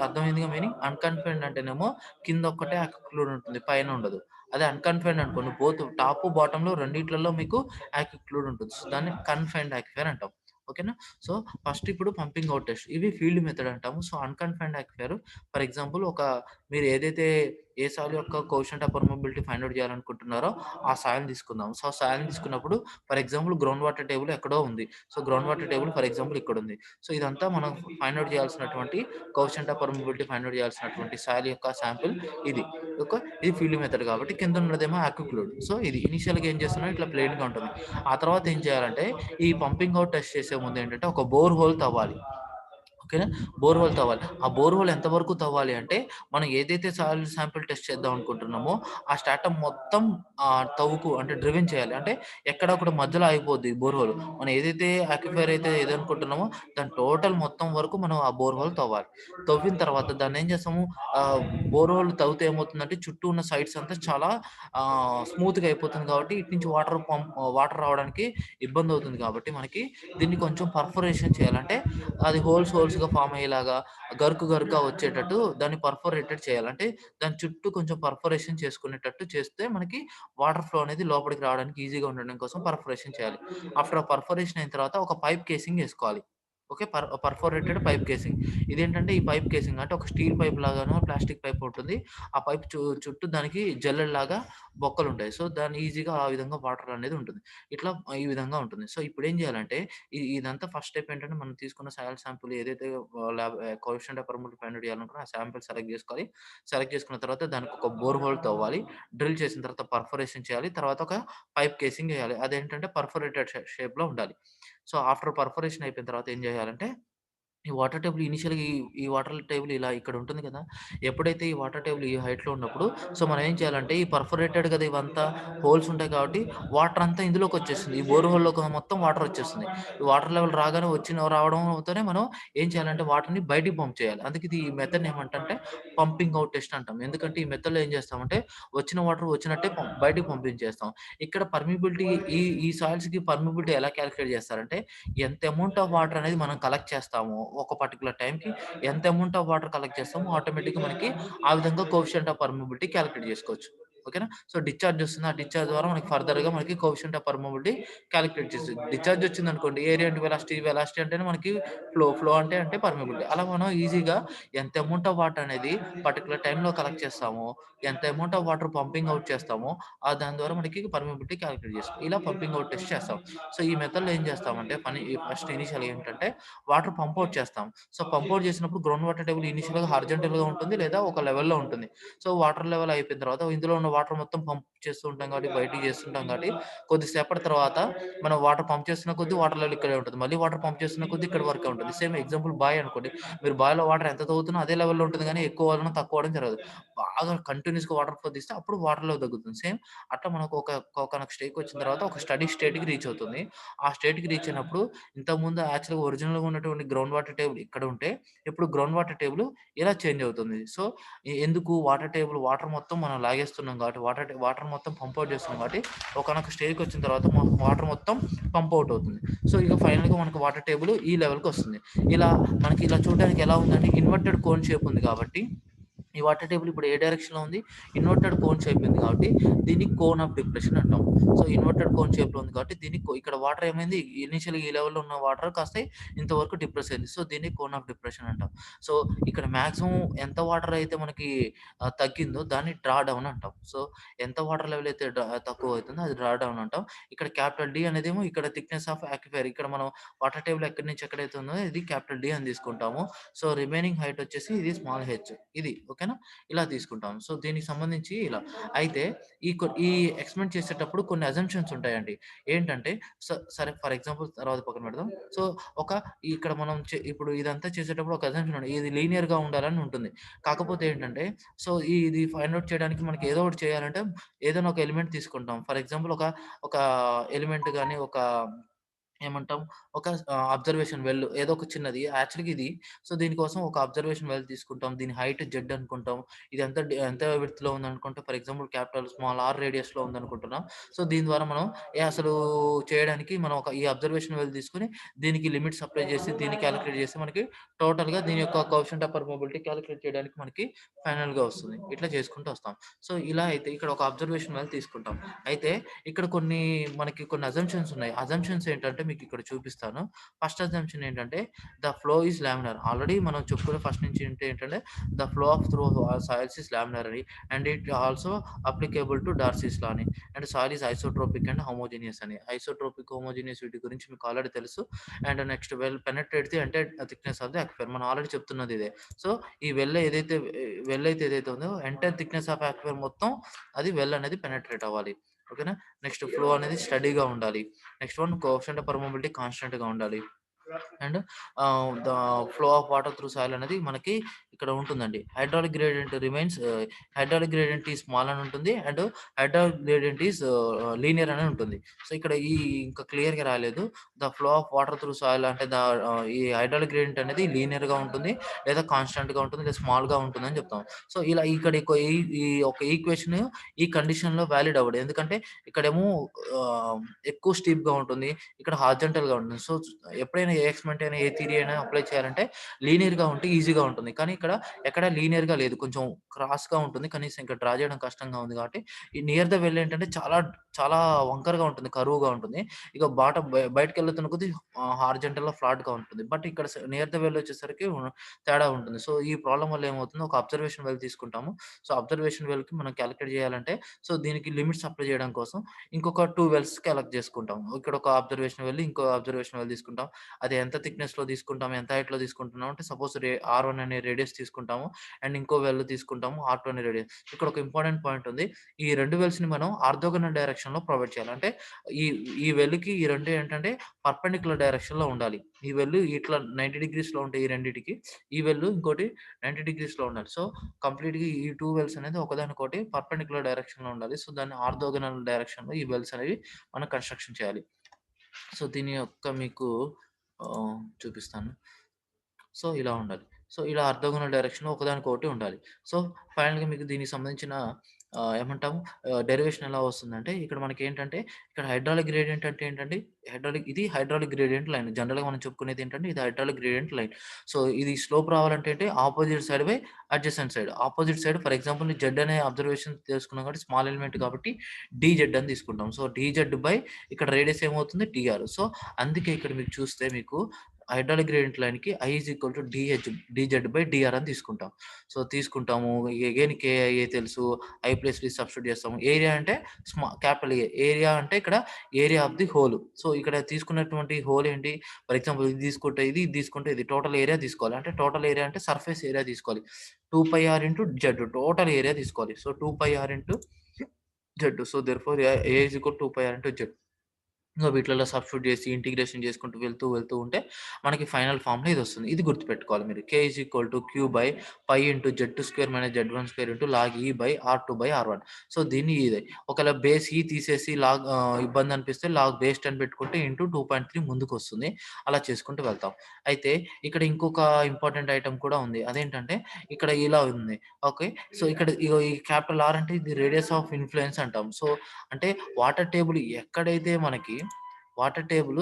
అర్థమైందిగా మీనింగ్. అన్‌కన్ఫైన్డ్ అంటేనేమో కింద ఒక్కటే యాక్విక్లూడ్ ఉంటుంది. పైన ఉండదు. అదే అన్‌కన్ఫైన్డ్ అనుకోండి బోత్ టాప్, బాటమ్‌లో రెండిట్లలో మీకు యాక్విక్లూడ్ ఉంటుంది. సో దాన్ని కన్ఫైన్డ్ యాక్విఫైర్ అంటాం. ఓకేనా. సో ఫస్ట్ ఇప్పుడు పంపింగ్ అవుట్ టెస్ట్. ఇవి ఫీల్డ్ మెథడ్ అంటాము. So unconfined aquifer for example మీరు ఏదైతే ఏ సాయిల్ యొక్క coefficient of permeability find out చేయాలనుకుంటున్నారో ఆ సాయిల్‌ని తీసుకుందాం. సో ఆ సాయిల్‌ని తీసుకున్నప్పుడు for example ground water table ఎక్కడో ఉంది. So ground water table for example ఇక్కడుంది. సో ఇదంతా మనం ఫైండ్ ఔట్ చేయాల్సినటువంటి coefficient of permeability find out చేయాల్సినటువంటి సాయిల్ యొక్క శాంపిల్ ఇది. ఓకే. ఇది ఫీల్డ్ మెథడ్ కాబట్టి కింద ఉన్నదేమో యాక్విక్లూడ్. సో ఇది ఇనిషియల్‌గా ఏం చేస్తున్నాం ఇట్లా ప్లెయిన్‌గా ఉంటుంది. ఆ తర్వాత ఏం చేయాలంటే ఈ పంపింగ్ అవుట్ టెస్ట్ చేసే ముందు ఏంటంటే ఒక బోర్ హోల్ తవ్వాలి. ఓకేనా. బోర్‌హోల్ తవ్వాలి. ఆ బోర్‌హోల్ ఎంతవరకు తవ్వాలి అంటే, మనం ఏదైతే సాయిల్ శాంపిల్ టెస్ట్ చేద్దాం అనుకుంటున్నామో, ఆ స్ట్రాటమ్ మొత్తం తవ్వుకు అంటే డ్రివెన్ చేయాలి. అంటే ఎక్కడొకటి మధ్యలో ఆగిపోద్ది బోర్‌హోల్. మనం ఏదైతే ఆక్విఫైర్ అయితే ఏదనుకుంటున్నామో, దాని టోటల్ మొత్తం వరకు మనం ఆ బోర్‌హోల్ తవ్వాలి. తవ్విన తర్వాత దాన్నేం చేస్తాము, బోర్‌హోల్ తవ్వితే ఏమవుతుందంటే, చుట్టూ ఉన్న సైడ్స్ అంతా చాలా స్మూత్‌గా అయిపోతుంది కాబట్టి, ఇటు నుంచి వాటర్ రావడానికి ఇబ్బందవుతుంది కాబట్టి మనకి దీన్ని కొంచెం పర్ఫొరేషన్ చేయాలి. అంటే అది హోల్స్‌గా ఫార్మ్ అయ్యేలాగా, గరుకుగా వచ్చేటట్టు దాన్ని పర్ఫోరేటెడ్ చేయాలి. అంటే దాని చుట్టూ కొంచెం పర్ఫొరేషన్ చేసుకునేటట్టు చేస్తే మనకి వాటర్ ఫ్లో అనేది లోపలికి రావడానికి ఈజీగా ఉండడం కోసం పర్ఫొరేషన్ చేయాలి. ఆఫ్టర్ పర్ఫొరేషన్ అయిన తర్వాత ఒక పైప్ కేసింగ్ ఏసుకోవాలి. ఓకే. Perforated pipe casing. ఇదేంటంటే ఈ పైప్ కేసింగ్ అంటే ఒక స్టీల్ పైప్ లాగానో, ప్లాస్టిక్ పైప్ ఉంటుంది. ఆ పైప్ చుట్టూ దానికి జల్లెడలాగా బొక్కలుంటాయి. సో, దాన్ని ఈజీగా ఆ విధంగా వాటర్ అనేది ఉంటుంది. ఇట్లా ఈ విధంగా ఉంటుంది. సో, ఇప్పుడేం జేయాలంటే ఇదంతా ఫస్ట్ స్టెప్ ఏంటంటే మనం తీసుకున్న సాయిల్ శాంపుల్ ఏదైతే coefficient of permeability find out చేయాలనుకున్నామో ఆ శాంపిల్ సెలెక్ట్ జేసుకోవాలి. సెలెక్ట్ చేసుకున్న తర్వాత దానికి ఒక బోర్ హోల్ తవ్వాలి. డ్రిల్ చేసిన తర్వాత పర్ఫొరేషన్ చేయాలి. తర్వాత ఒక పైప్ కేసింగ్ ఎయాలి. అదేంటంటే పర్ఫొరేటెడ్ షేప్‌లో ఉండాలి. సో, ఆఫ్టర్ పర్ఫొరేషన్ అయిపోయిన తర్వాత ఏం జేయాలంటే ఈ వాటర్ టేబుల్ ఇనీషియల్‌గా ఈ వాటర్ టేబుల్ ఇలా ఇక్కడ ఉంటుంది కదా! ఎప్పుడైతే ఈ వాటర్ టేబుల్ ఈ హైట్‌లో ఉన్నప్పుడు సో, మనం ఏం చేయాలంటే ఈ పర్ఫోరేటెడ్ కదా! ఇవంతా హోల్స్ ఉంటాయి కాబట్టి వాటర్ అంతా ఇందులోకొచ్చేస్తుంది. ఈ బోర్ హోల్‌లోకి మొత్తం వాటర్ వచ్చేస్తుంది. ఈ వాటర్ లెవెల్ రాగానే రావడంతోనే మనం ఏం చేయాలంటే వాటర్‌ని బయటికి పంప్ చేయాలి. అందుకే ఈ మెథడ్‌ని ఏమంటంటే పంపింగ్ అవుట్ టెస్ట్ అంటాం. ఎందుకంటే ఈ మెథడ్‌లో ఏం చేస్తామంటే వచ్చిన వాటర్ వచ్చినట్టే బయటికి పంపించేస్తాం. ఇక్కడ పర్మియబిలిటీ ఈ సాయిల్స్‌కి పర్మియబిలిటీ ఎలా కాలిక్యులేట్ చేస్తారంటే ఎంత అమౌంట్ ఆఫ్ వాటర్ అనేది మనం కలెక్ట్ చేస్తామో, ఒక పర్టిక్యులర్ టైమ్‌కి ఎంత అమౌంట్ ఆఫ్ వాటర్ కలెక్ట్ చేస్తామో ఆటోమేటిక్‌గా మనకి ఆ విధంగా కోఎఫిషియంట్ ఆఫ్ పర్మియబిలిటీ కాలిక్యులేట్ చేసుకోవచ్చు. ఓకేనా. సో, డిశ్చార్జ్ వస్తుంది. ఆ డిశ్చార్జ్ ద్వారా మనకి ఫర్దర్‌గా మనకి కోఎఫిషియంట్ ఆఫ్ పర్మియబిలిటీ కాలిక్యులేట్ చేస్తది. డిశ్చార్జ్ వచ్చిందనుకోండి ఏరియా ఇంటూ వెలాసిటీ అంటేనే మనకి ఫ్లో అంటే పర్మియబిలిటీ. అలా మనం ఈజీగా ఎంత అమౌంట్ ఆఫ్ వాటర్ అనేది పర్టిక్యులర్ టైమ్‌లో కలెక్ట్ చేస్తామో, ఎంత amount of water pumping out చేస్తామో, దాని ద్వారా మనకి పర్మియబిలిటీ కాలిక్యులేట్ చేస్తాం. ఇలా పంపింగ్ ఔట్ టెస్ట్ చేస్తాం. సో, ఈ మెథడ్‌లో ఏం చేస్తామంటే ఫస్ట్ ఇనీషియల్‌గా ఏంటంటే వాటర్ పంప్ ఔట్ చేస్తాం. సో, పంప్ ఔట్ చేసినప్పుడు గ్రౌండ్ వాటర్ టేబుల్ ఇనీషియల్‌గా హారిజాంటల్‌గా ఉంటుంది లేదా ఒక లెవెల్‌లో ఉంటుంది. సో, వాటర్ లెవెల్ అయిపోయిన తర్వాత ఇందులో ఉన్న వాటర్ మొత్తం పంప్ చేస్తూ ఉంటాం కాబట్టి బయటికి చేస్తుంటాం కాబట్టి కొద్దిసేపటి తర్వాత మనం వాటర్ పంప్ చేస్తున్న కొద్దీ వాటర్ లెవెల్ ఇక్కడే ఉంటుంది. మళ్ళీ వాటర్ పంప్ చేస్తున్న కొద్దీ ఇక్కడి వరకే ఉంటుంది. సేమ్ ఎగ్జాంపుల్ బాయ్ అనుకోండి. మీరు బాయ్‌లో వాటర్ ఎంత తగ్గుతున్నా అదే లెవెల్‌లో ఉంటుంది గానీ ఎక్కువ అవ్వడం, తక్కువ అవ్వడం జరగదు. బాగా కంటిన్యూయస్‌గా వాటర్ ఫ్లో తీస్తే అప్పుడు వాటర్ లెవెల్ తగ్గుతుంది. సేమ్ అట్లా మనకు ఒకానొక స్టేజ్‌కి వచ్చిన తర్వాత ఒక స్టడీ స్టేట్‌కి రీచ్ అవుతుంది. ఆ స్టేట్‌కి రీచ్ అయినప్పుడు ఇంతకుముందు యాక్చువల్‌గా ఒరిజినల్‌గా ఉన్నటువంటి గ్రౌండ్ వాటర్ టేబుల్ ఇక్కడ ఉంటే, ఇప్పుడు గ్రౌండ్ వాటర్ టేబుల్ ఇలా చేంజ్ అవుతుంది. సో, ఎందుకు వాటర్ మొత్తం మనం లాగేస్తున్నాం కాబట్టి, వాటర్ మొత్తం పంప్ ఔట్ చేస్తున్నాం కాబట్టి, ఒకానొక స్టేజ్‌కి వచ్చిన తర్వాత వాటర్ మొత్తం పంప్ ఔట్ అవుతుంది. సో, ఇక ఫైనల్‌గా మనకు వాటర్ టేబుల్ ఈ లెవెల్‌కొస్తుంది. ఇలా మనకి ఇలా చూడడానికి ఎలా ఉందంటే ఇన్వర్టెడ్ కోన్ షేప్ ఉంది కాబట్టి ఈ వాటర్ టేబుల్ ఇప్పుడు ఏ డైరెక్షన్‌లో ఉంది? ఇన్వర్టెడ్ కోన్ షేప్ ఉంది కాబట్టి దీన్ని కోన్ ఆఫ్ డిప్రెషన్ అంటాం. సో, ఇన్వర్టెడ్ కోన్ షేప్‌లో ఉంది కాబట్టి దీన్ని ఇక్కడ వాటర్ ఏమైంది ఇనీషియల్‌గా ఈ లెవెల్‌లో ఉన్న వాటర్ కాస్త ఇంతవరకు డిప్రెస్ అయింది. సో, దీన్ని కోన్ ఆఫ్ డిప్రెషన్ అంటాం. సో, ఇక్కడ మాక్సిమం ఎంత వాటర్ అయితే మనకి తగ్గిందో దాన్ని డ్రా డౌన్ అంటాం. సో, ఎంత వాటర్ లెవెల్ అయితే తక్కువ అవుతుందో అది డ్రా డౌన్ అంటాం. ఇక్కడ క్యాపిటల్ డి అనేదేమో ఇక్కడ థిక్‌నెస్ ఆఫ్ యాక్విఫైర్ ఇక్కడ మనం వాటర్ టేబుల్ ఎక్కడి నుంచి ఎక్కడైతే ఉందో ఇది క్యాపిటల్ డి అని తీసుకుంటాము. సో, రిమైనింగ్ హైట్ వచ్చేసి ఇది స్మాల్ హెచ్ ఇది ఓకేనా? ఇలా తీసుకుంటాం. సో, దీనికి సంబంధించి ఇలా. అయితే ఈ ఎక్స్‌పెరిమెంట్ చేసేటప్పుడు కొన్ని అజంప్షన్స్ ఉంటాయండి. ఏంటంటే సరే ఫర్ ఎగ్జాంపుల్ తర్వాత పక్కన పెడదాం. సో, ఒక ఇక్కడ మనం ఇప్పుడు ఇదంతా చేసేటప్పుడు ఒక అజంప్షన్ ఉంది. ఇది లీనియర్‌గా ఉండాలని ఉంటుంది. కాకపోతే ఏంటంటే సో, ఇది ఫైండ్ ఔట్ చేయడానికి మనకి ఏదో ఒకటి చేయాలంటే ఏదైనా ఒక ఎలిమెంట్ తీసుకుంటాం. ఫర్ ఎగ్జాంపుల్ ఒక ఎలిమెంట్ గాని ఏమంటాం? ఒక అబ్జర్వేషన్ ఏదో ఒక చిన్నది యాక్చువల్‌గా ఇది. సో, దీనికోసం ఒక అబ్జర్వేషన్ తీసుకుంటాం. దీని హైట్ జెడ్ అనుకుంటాం. ఇది ఎంత విడ్త్‌లో ఉందనుకుంటే for example capital small R రేడియస్‌లో ఉందనుకుంటున్నాం. సో, దీని ద్వారా మనం అసలు చేయడానికి మనం ఈ అబ్జర్వేషన్ తీసుకొని దీనికి లిమిట్స్ అప్లై చేసి, దీన్ని కాలిక్యులేట్ చేసి మనకి టోటల్‌గా దీని యొక్క కోఎఫిషియంట్ ఆఫ్ పర్మియబిలిటీ కాలిక్యులేట్ చేయడానికి మనకి ఫైనల్‌గా వస్తుంది. ఇట్లా చేసుకుంటూ వస్తాం. సో, ఇలా అయితే ఇక్కడ ఒక అబ్జర్వేషన్ తీసుకుంటాం. అయితే ఇక్కడ మనకి కొన్ని అజంప్షన్స్ ఉన్నాయి. అజంప్షన్స్ ఏంటంటే మీకిక్కడ చూపిస్తాను. ఫస్ట్ అజంప్షన్ ఏంటంటే the flow is laminar. Already మనం చెప్పుకునే ఫస్ట్ నుంచి ఏంటంటే the flow of through soils is laminar అని and it also applicable to Darcy's law అని and soil is isotropic and homogeneous అని. ఐసోట్రోపిక్, హోమోజీనియస్ వీటి గురించి మీకు ఆల్రెడీ తెలుసు. అండ్ నెక్స్ట్ పెనెట్రేట్ ది అంటే థిక్‌నెస్ ఆఫ్ ది అక్విఫర్. మనం already చెప్తున్నది ఇదే. సో, ఈ వెల్ అయితే ఏదైతే ఉందో ఎంటైర్ థిక్‌నెస్ ఆఫ్ అక్విఫర్ మొత్తం అది అనేది పెనెట్రేట్ అవ్వాలి. ఓకేనా. నెక్స్ట్ ఫ్లో అనేది స్టడీగా ఉండాలి. నెక్స్ట్ కోఎఫిషియంట్ ఆఫ్ పర్మియబిలిటీ కాన్స్టెంట్‌గా ఉండాలి. And the flow of water through soil అనేది మనకి ఇక్కడ ఉంటుందండి. Hydraulic gradient remains hydraulic gradient is small అని ఉంటుంది. And hydraulic gradient is linear అని ఉంటుంది. సో, ఇక్కడ ఇంకా క్లియర్‌గా రాలేదు. The flow of water through soil అంటే ఈ హైడ్రాలిక్ గ్రేడియంట్ అనేది లీనియర్‌గా ఉంటుంది. లేదా కాన్స్టాంట్‌గా ఉంటుంది. లేదా స్మాల్‌గా ఉంటుందని చెప్తాం. సో, ఇలా ఇక్కడ ఈ ఈ ఒక ఈక్వేషన్ ఈ కండిషన్‌లో వాలిడ్ అవ్వదు. ఎందుకంటే ఇక్కడేమో ఆహ్, ఎక్కువ స్టీప్‌గా ఉంటుంది. ఇక్కడ హారిజాంటల్‌గా ఉంటుంది. సో, ఎప్పుడైనా ఏ ఎక్స్‌పెరిమెంట్ అయినా, ఏ థియరీ అయినా అప్లై చేయాలంటే లీనియర్‌గా ఉంటే ఈజీగా ఉంటుంది. కానీ ఇక్కడ ఎక్కడ లీనియర్‌గా లేదు. కొంచెం క్రాస్‌గా ఉంటుంది. కనీసం ఇక్కడ డ్రా చేయడం కష్టంగా ఉంది కాబట్టి, ఈ నియర్ ద వెల్ ఏంటంటే చాలా, చాలా వంకరగా ఉంటుంది. కర్వ్‌గా ఉంటుంది. ఇక బాటమ్ బయటికెళ్తున్న కొద్దీ హారిజాంటల్‌గా ఫ్లాట్‌గా ఉంటుంది. బట్ ఇక్కడ నియర్ ద వెల్ వచ్చేసరికి తేడా ఉంటుంది. సో, ఈ ప్రాబ్లమ్ వల్ల ఏమవుతుందో ఒక అబ్జర్వేషన్ వెల్ తీసుకుంటాము. సో, అబ్జర్వేషన్ వెల్‌కి మనం కాలిక్యులేట్ చేయాలంటే, సో, దీనికి లిమిట్స్ అప్లై చేయడం కోసం ఇంకొక 2 వెల్స్ కలెక్ట్ చేసుకుంటాం. ఇక్కడ ఒక అబ్జర్వేషన్ వెల్, ఇంకో అబ్జర్వేషన్ వెల్ తీసుకుంటాం. అది ఎంత థిక్‌నెస్‌లో తీసుకుంటాం, ఎంత హైట్‌లో తీసుకుంటున్నాం అంటే సపోజ్ R1 అనే రేడియస్ తీసుకుంటాము. అండ్ ఇంకో వెల్ తీసుకుంటాము R2 అనే రేడియస్. ఇక్కడ ఒక ఇంపార్టెంట్ పాయింట్ ఉంది. ఈ 2 వెల్స్‌ని మనం ఆర్థోగోనల్ డైరెక్షన్‌లో ప్రొవైడ్ చేయాలి. అంటే ఈ ఈ వెల్‌కి ఈ 2 ఏంటంటే పర్పెండిక్యులర్ డైరెక్షన్‌లో ఉండాలి. ఈ వెల్ ఇట్లా 90 డిగ్రీస్‌లో ఉంటాయి ఈ రెండిటికి. ఈ వెల్ ఇంకోటి 90 డిగ్రీస్‌లో ఉండాలి. సో, కంప్లీట్‌గా ఈ 2 వెల్స్ అనేది ఒకదానికొకటి పర్పెండిక్యులర్ డైరెక్షన్‌లో ఉండాలి. సో, దాన్ని ఆర్థోగోనల్ డైరెక్షన్‌లో ఈ వెల్స్ అనేవి మనం కన్‌స్ట్రక్షన్ చేయాలి. సో, దీని యొక్క మీకు చూపిస్తాను. సో, ఇలా ఉండాలి. సో, ఇలా ఆర్థోగోనల్ డైరెక్షన్‌లో ఒకదానికొకటి ఉండాలి. సో, ఫైనల్‌గా మీకు దీనికి సంబంధించిన ఏమంటాము డెరివేషన్ ఎలా వస్తుందంటే, ఇక్కడ మనకేంటంటే, ఇక్కడ హైడ్రాలిక్ గ్రేడియంట్ అంటే ఏంటంటే, ఇది హైడ్రాలిక్ గ్రేడియంట్ లైన్. జనరల్‌గా మనం చెప్పుకునేది ఏంటంటే, ఇది హైడ్రాలిక్ గ్రేడియంట్ లైన్. సో, ఇది స్లోప్ రావాలంటే ఏంటి, opposite side by adjacent side. Opposite side for example Z అనే అబ్జర్వేషన్ తీసుకున్నాం కాబట్టి, స్మాల్ ఎలిమెంట్ కాబట్టి డీజెడ్ అని తీసుకుంటాం. సో, డీజెడ్ బై ఇక్కడ రేడియస్ ఏమవుతుంది టీఆర్. సో, అందుకే ఇక్కడ మీకు చూస్తే మీకు హైడ్రాలిక్ గ్రేడియంట్ లైన్‌కి I is equal to dz by dr అని తీసుకుంటాం. సో, తీసుకుంటాము. అగైన్ కేఐఏ తెలుసు. ఐ ప్లస్ వి సబ్స్టిట్యూట్ చేస్తాము. ఏరియా అంటే క్యాపిటల్ ఏ. ఏరియా అంటే ఇక్కడ area of the whole. So, ఇక్కడ తీసుకున్నటువంటి హోల్ ఏంటి? ఫర్ ఎగ్జాంపుల్ ఇది తీసుకుంటే ఇది టోటల్ ఏరియా తీసుకోవాలి. అంటే టోటల్ ఏరియా అంటే సర్ఫేస్ ఏరియా తీసుకోవాలి. 2πr into Z total area తీసుకోవాలి. So, 2πr into Z. So, therefore A is equal 2πr into Z. ఇంగ వీటిలలో సబ్స్టిట్యూట్ చేసి ఇంటిగ్రేషన్ చేసుకుంటూ వెళ్తూ ఉంటే మనకి ఫైనల్ ఫార్మ్‌లో ఇదొస్తుంది. ఇది గుర్తుపెట్టుకోవాలి మీరు. K is equal to Q by pi into Z2 minus Z1 square into log E by R2 by R1. So, దీన్ని ఇదే. ఒకవేళ బేస్ E తీసేసి ఇబ్బంది అనిపిస్తే లాగ్ బేస్ 10 పెట్టుకుంటే ఇంటూ 2.3 ముందుకొస్తుంది. అలా చేసుకుంటూ వెళ్తాం. అయితే ఇక్కడ ఇంకొక ఇంపార్టెంట్ ఐటెమ్ కూడా ఉంది. అదేంటంటే ఇక్కడ ఇలా ఉంది. ఓకే. సో, ఇక్కడ ఇగో ఈ క్యాపిటల్ R అంటే ఇది రేడియస్ ఆఫ్ ఇన్‌ఫ్లుయెన్స్ అంటాం. సో, అంటే వాటర్ టేబుల్ ఎక్కడైతే మనకి వాటర్ టేబుల్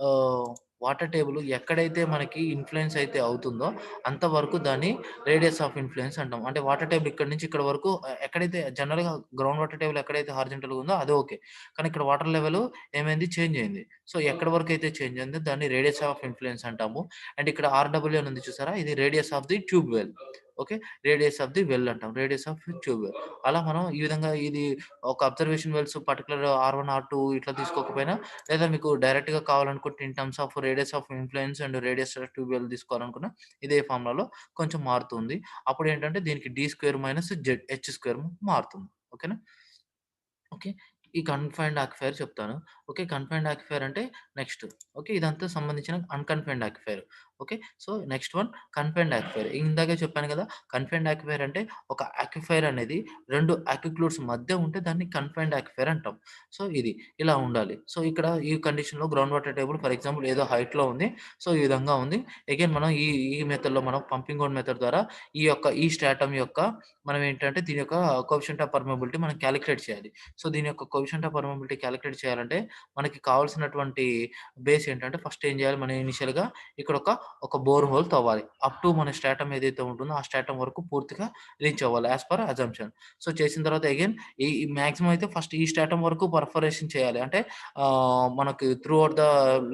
ఆహ్, ఎక్కడైతే మనకి ఇన్‌ఫ్లుయెన్స్ అయితే అవుతుందో అంతవరకు దాన్ని రేడియస్ ఆఫ్ ఇన్‌ఫ్లుయెన్స్ అంటాం. అంటే వాటర్ టేబుల్ ఇక్కడి నుంచి ఇక్కడి వరకు ఎక్కడైతే జనరల్‌గా గ్రౌండ్ వాటర్ టేబుల్ ఎక్కడైతే హారిజాంటల్‌గా ఉందో అది ఓకే. కానీ ఇక్కడ వాటర్ లెవెల్ ఏమైంది చేంజ్ అయింది. సో, ఎక్కడి వరకైతే చేంజ్ అయిందో దాన్ని రేడియస్ ఆఫ్ ఇన్‌ఫ్లుయెన్స్ అంటాము. అండ్ ఇక్కడ ఆర్‌డబ్ల్యూ అని ఉంది చూసారా? ఇది radius of the tube well. Okay. Radius of the well అంటాం. Radius of tube well. అలా మనం ఈ విధంగా ఇది ఒక observation wells particular R1, R2 ఇట్లా తీసుకోకపోయినా లేదా మీకు డైరెక్ట్‌గా కావాలనుకుంటే in terms of radius of influence and radius of tube well తీసుకోవాలనుకున్న ఇదే ఫార్ములాలో కొంచెం మారుతుంది. అప్పుడేంటంటే దీనికి D square minus H square మారుతుంది. ఓకేనా? ఓకే. ఈ కన్‌ఫైన్డ్ ఆక్విఫైర్ చెప్తాను. ఓకే. కన్‌ఫైన్డ్ ఆక్విఫైర్ అంటే నెక్స్ట్. ఓకే. ఇదంతా సంబంధించిన unconfined aquifer. Okay. So, next one confined aquifer. ఇందాకే చెప్పాను కదా! కన్‌ఫైన్డ్ ఆక్విఫైర్ అంటే ఒక ఆక్విఫైర్ అనేది 2 ఆక్విక్లూడ్స్ మధ్య ఉంటే దాన్ని కన్‌ఫైన్డ్ ఆక్విఫైర్ అంటాం. సో, ఇది ఇలా ఉండాలి. సో, ఇక్కడ ఈ కండిషన్‌లో ground water table for example ఏదో హైట్‌లో ఉంది. సో, ఈ విధంగా ఉంది. అగైన్ మనం ఈ మెథడ్‌లో మనం పంపింగ్ హోల్ మెథడ్ ద్వారా ఈ స్ట్రాటమ్ యొక్క మనం ఏంటంటే దీని యొక్క కోఎఫిషియంట్ ఆఫ్ పర్మియబిలిటీ మనం కాలిక్యులేట్ చేయాలి. సో, దీని యొక్క కోఎఫిషియంట్ ఆఫ్ పర్మియబిలిటీ కాలిక్యులేట్ చేయాలంటే, మనకి కావాల్సినటువంటి బేస్ ఏంటంటే, ఫస్ట్ ఏం చేయాలి మనం ఇనీషియల్‌గా ఇక్కడ ఒక బోర్ హోల్ తవ్వాలి. అప్ టు మన స్ట్రాటమ్ ఏదైతే ఉంటుందో, ఆ స్ట్రాటమ్ వరకు పూర్తిగా రీచ్ అవ్వాలి యాస్ పర్ అజంప్షన్. సో, చేసిన తర్వాత అగైన్ ఈ మాక్సిమం అయితే ఫస్ట్ ఈ స్ట్రాటమ్ వరకు పర్ఫరేషన్ చేయాలి. అంటే మనకి త్రూ ఔట్ ద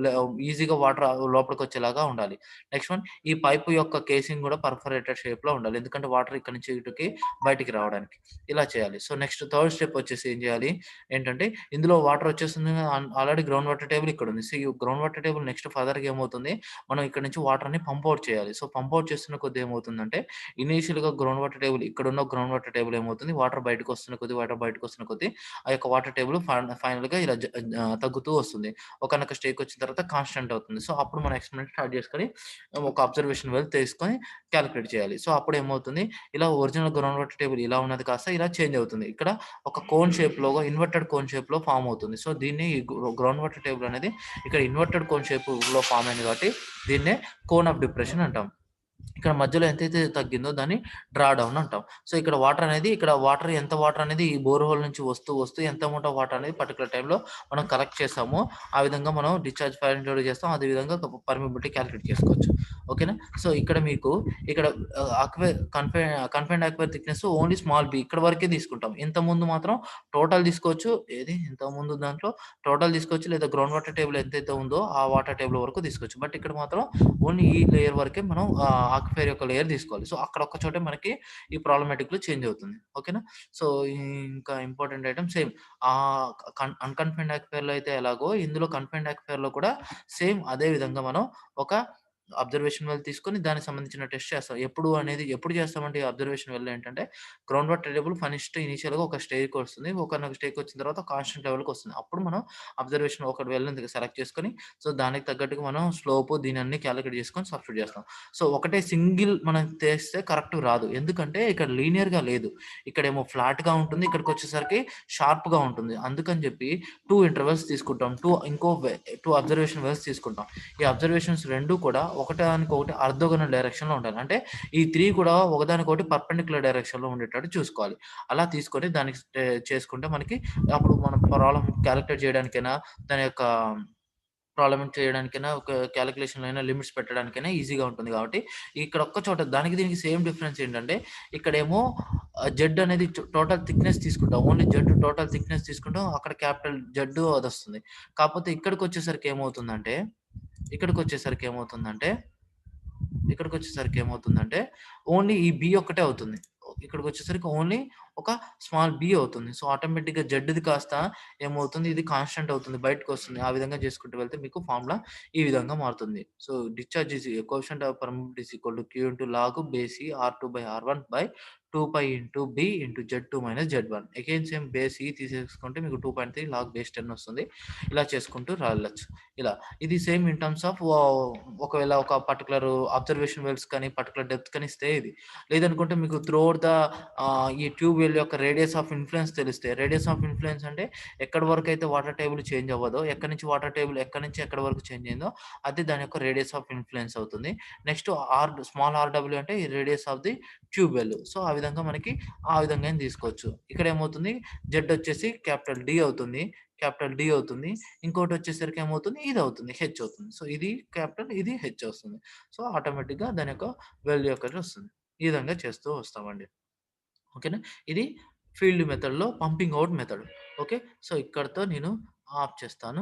లె ఈజీగా వాటర్ లోపలికొచ్చేలాగా ఉండాలి. నెక్స్ట్ వన్ ఈ పైప్ యొక్క కేసింగ్ కూడా పర్ఫరేటెడ్ షేప్‌లో ఉండాలి. ఎందుకంటే వాటర్ ఇక్కడి నుంచి ఇటుకి బయటికి రావడానికి. ఇలా చేయాలి. సో, నెక్స్ట్ థర్డ్ స్టెప్ వచ్చేసి ఏం చేయాలి ఏంటంటే, ఇందులో వాటర్ వచ్చేస్తుంది ఆల్రెడీ గ్రౌండ్ వాటర్ టేబుల్ ఇక్కడుంది. సో, ఈ గ్రౌండ్ వాటర్ టేబుల్ నెక్స్ట్ ఫర్దర్‌గా ఏమవుతుంది, మనం ఇక్కడి నుంచి వాటర్‌ని పంప్ ఔట్ చేయాలి. సో, పంప్ ఔట్ చేస్తున్న కొద్దీ ఏమవుతుందంటే, ఇనీషియల్‌గా గ్రౌండ్ వాటర్ టేబుల్ ఇక్కడున్న గ్రౌండ్ వాటర్ టేబుల్ ఏమవుతుంది, వాటర్ బయటకొస్తున్న కొద్దీ, వాటర్ బయటకొస్తున్న కొద్దీ, ఆ యొక్క వాటర్ టేబుల్ ఫైనల్‌గా ఇలా తగ్గుతూ వస్తుంది. ఒకానొక స్టేజ్‌కొచ్చిన తర్వాత కాన్స్టెంట్ అవుతుంది. సో, అప్పుడు మనం ఎక్స్‌పెరిమెంట్ స్టార్ట్ చేసుకొని, ఒక అబ్జర్వేషన్ వెల్ తీసుకొని కాలిక్యులేట్ చేయాలి. సో, అప్పుడేమవుతుంది, ఇలా ఒరిజినల్ గ్రౌండ్ వాటర్ టేబుల్ ఇలా ఉన్నది కాస్త ఇలా చేంజ్ అవుతుంది. ఇక్కడ ఒక కోన్ షేప్‌లో ఇన్వర్టెడ్ కోన్ షేప్‌లో ఫార్మ్ అవుతుంది. సో, దీన్ని గ్రౌండ్ వాటర్ టేబుల్ అనేది ఇక్కడ ఇన్వర్టెడ్ కోన్ షేప్‌లో ఫార్మ్ అయింది కాబట్టి దీన్నే కోన్ ఆఫ్ డిప్రెషన్ అంటాం. ఇక్కడ మధ్యలో ఎంతైతే తగ్గిందో దాన్ని డ్రా డౌన్ అంటాం. సో, ఇక్కడ వాటర్ ఎంత వాటర్ అనేది ఈ బోర్ హోల్ నుంచి వస్తూ ఎంత అమౌంట్ ఆఫ్ వాటర్ అనేది పర్టిక్యులర్ టైమ్‌లో మనం కలెక్ట్ చేసామో, ఆ విధంగా మనం డిశ్చార్జ్ ఫైండ్ ఔట్ చేస్తాం. అదే విధంగా పర్మియబిలిటీ కాలిక్యులేట్ చేసుకోవచ్చు. ఓకేనా? సో, ఇక్కడ మీకు ఇక్కడ confined aquifer thickness only small B ఇక్కడ వరకే తీసుకుంటాం. ఇంతకుముందు మాత్రం టోటల్ తీసుకోవచ్చు. ఇంతకుముందు దాంట్లో టోటల్ తీసుకోవచ్చు లేదా గ్రౌండ్ వాటర్ టేబుల్ ఎంతైతే ఉందో ఆ వాటర్ టేబుల్ వరకు తీసుకోవచ్చు. బట్ ఇక్కడ మాత్రం ఓన్లీ ఈ లేయర్ వరకే మనం ఆక్యుపైర్ యొక్క లేయర్ తీసుకోవాలి. సో, అక్కడ ఒక్క చోటే మనకి ఈ ప్రాబ్లమాటిక్‌లో చేంజ్ అవుతుంది. ఓకేనా? సో, ఇంకా ఇంపార్టెంట్ ఐటెమ్ సేమ్ అన్‌కన్ఫైన్డ్ ఆక్యుపైర్‌లో అయితే ఎలాగో ఇందులో కన్ఫైన్డ్ ఆక్యుపైర్‌లో కూడా సేమ్ అదే విధంగా మనం ఒక అబ్జర్వేషన్ వెల్ తీసుకొని దానికి సంబంధించిన టెస్ట్ చేస్తాం. ఎప్పుడు చేస్తామంటే ఈ అబ్జర్వేషన్ వెల్ ఏంటంటే గ్రౌండ్ వాటర్ టేబుల్ ఇనీషియల్‌గా ఒక స్టేజ్‌కొస్తుంది. ఒకానొక స్టేజ్‌కొచ్చిన తర్వాత కాన్స్టెంట్ లెవెల్‌కొస్తుంది. అప్పుడు మనం అబ్జర్వేషన్ ఒక వెల్‌ని సెలెక్ట్ చేసుకొని సో, దానికి తగ్గట్టుగా మనం స్లోపు దీనన్నీ కాలిక్యులేట్ చేసుకొని సబ్స్టిట్యూట్ చేస్తాం. సో, ఒకటే సింగిల్ మనం చేస్తే కరెక్ట్‌గా రాదు. ఎందుకంటే ఇక్కడ లీనియర్‌గా లేదు. ఇక్కడేమో ఫ్లాట్‌గా ఉంటుంది. ఇక్కడికొచ్చేసరికి షార్ప్‌గా ఉంటుంది. అందుకని చెప్పి 2 ఇంటర్వెల్స్ తీసుకుంటాం. 2 అబ్జర్వేషన్ వెల్స్ తీసుకుంటాం. ఈ అబ్జర్వేషన్స్ 2 కూడా ఒకదానికొకటి ఆర్థోగోనల్ డైరెక్షన్‌లో ఉండాలి. అంటే ఈ 3 కూడా ఒకదానికొకటి పర్పెండిక్యులర్ డైరెక్షన్‌లో ఉండేటట్టు చూసుకోవాలి. అలా తీసుకొని దానికి చేసుకుంటే మనకి అప్పుడు మనం ప్రాబ్లమ్ కాలిక్యులేట్ చేయడానికైనా దాని యొక్క ప్రాబ్లమ్ చేయడానికైనా, ఒక కాలిక్యులేషన్‌లో అయినా లిమిట్స్ పెట్టడానికైనా ఈజీగా ఉంటుంది కాబట్టి, ఇక్కడ ఒక్క చోట దానికి దీనికి సేమ్ డిఫరెన్స్ ఏంటంటే, ఇక్కడేమో జెడ్ అనేది టోటల్ థిక్‌నెస్ తీసుకుంటాం. ఓన్లీ జెడ్ టోటల్ థిక్‌నెస్ తీసుకుంటాం. అక్కడ క్యాపిటల్ జెడ్ అదొస్తుంది. కాకపోతే ఇక్కడికొచ్చేసరికి ఏమవుతుందంటే ఓన్లీ ఈ బి ఒక్కటే అవుతుంది. ఇక్కడికొచ్చేసరికి ఓన్లీ ఒక స్మాల్ బి అవుతుంది. సో, ఆటోమేటిక్‌గా జెడ్‌ది కాస్త ఏమవుతుంది, ఇది కాన్స్టెంట్ అవుతుంది. బయటకొస్తుంది. ఆ విధంగా చేసుకుంటూ వెళ్తే మీకు ఫార్ములా ఈ విధంగా మారుతుంది. So, discharge coefficient of permeability is equal to Q into log base E R2 by R1 by 2 pi into B into Z2 minus Z1. Again same base E తీసేసుకుంటే మీకు 2.3 లాగ్ బేస్ 10 వస్తుంది. ఇలా చేసుకుంటూ వెళ్ళొచ్చు. ఇలా ఇది సేమ్ ఇన్ టర్మ్స్ ఆఫ్ ఒకవేళ ఒక పర్టిక్యులర్ అబ్జర్వేషన్ వెల్స్ కానీ, పర్టిక్యులర్ డెప్త్ కానీ ఇస్తే ఇది. లేదనుకుంటే మీకు త్రూఅవుట్ ఈ ట్యూబ్ వెల్ యొక్క రేడియస్ ఆఫ్ ఇన్‌ఫ్లుయెన్స్ తెలిస్తే, రేడియస్ ఆఫ్ ఇన్‌ఫ్లుయెన్స్ అంటే ఎక్కడి వరకైతే వాటర్ టేబుల్ చేంజ్ అవ్వదో, ఎక్కడి నుంచి ఎక్కడి వరకు చేంజ్ అయిందో అది దాని యొక్క రేడియస్ ఆఫ్ ఇన్‌ఫ్లుయెన్స్ అవుతుంది. నెక్స్ట్ స్మాల్ ఆర్‌డబ్ల్యూ అంటే ఈ radius of the tube well. So, ఆ విధంగా మనకి ఆ విధంగా తీసుకోవచ్చు. ఇక్కడేమవుతుంది జెడ్ వచ్చేసి క్యాపిటల్ డి అవుతుంది. ఇంకోటొచ్చేసరికి ఏమవుతుంది ఇది అవుతుంది. హెచ్ అవుతుంది. సో, ఇది క్యాపిటల్ ఇది హెచ్ వస్తుంది. సో, ఆటోమేటిక్‌గా దాని యొక్క వాల్యూ ఒకటి వస్తుంది. ఈ విధంగా చేస్తూ వస్తామండి. ఓకేనా? ఇది ఫీల్డ్ మెథడ్‌లో pumping out method. Okay. So, ఇక్కడితో నేను ఆఫ్ చేస్తాను.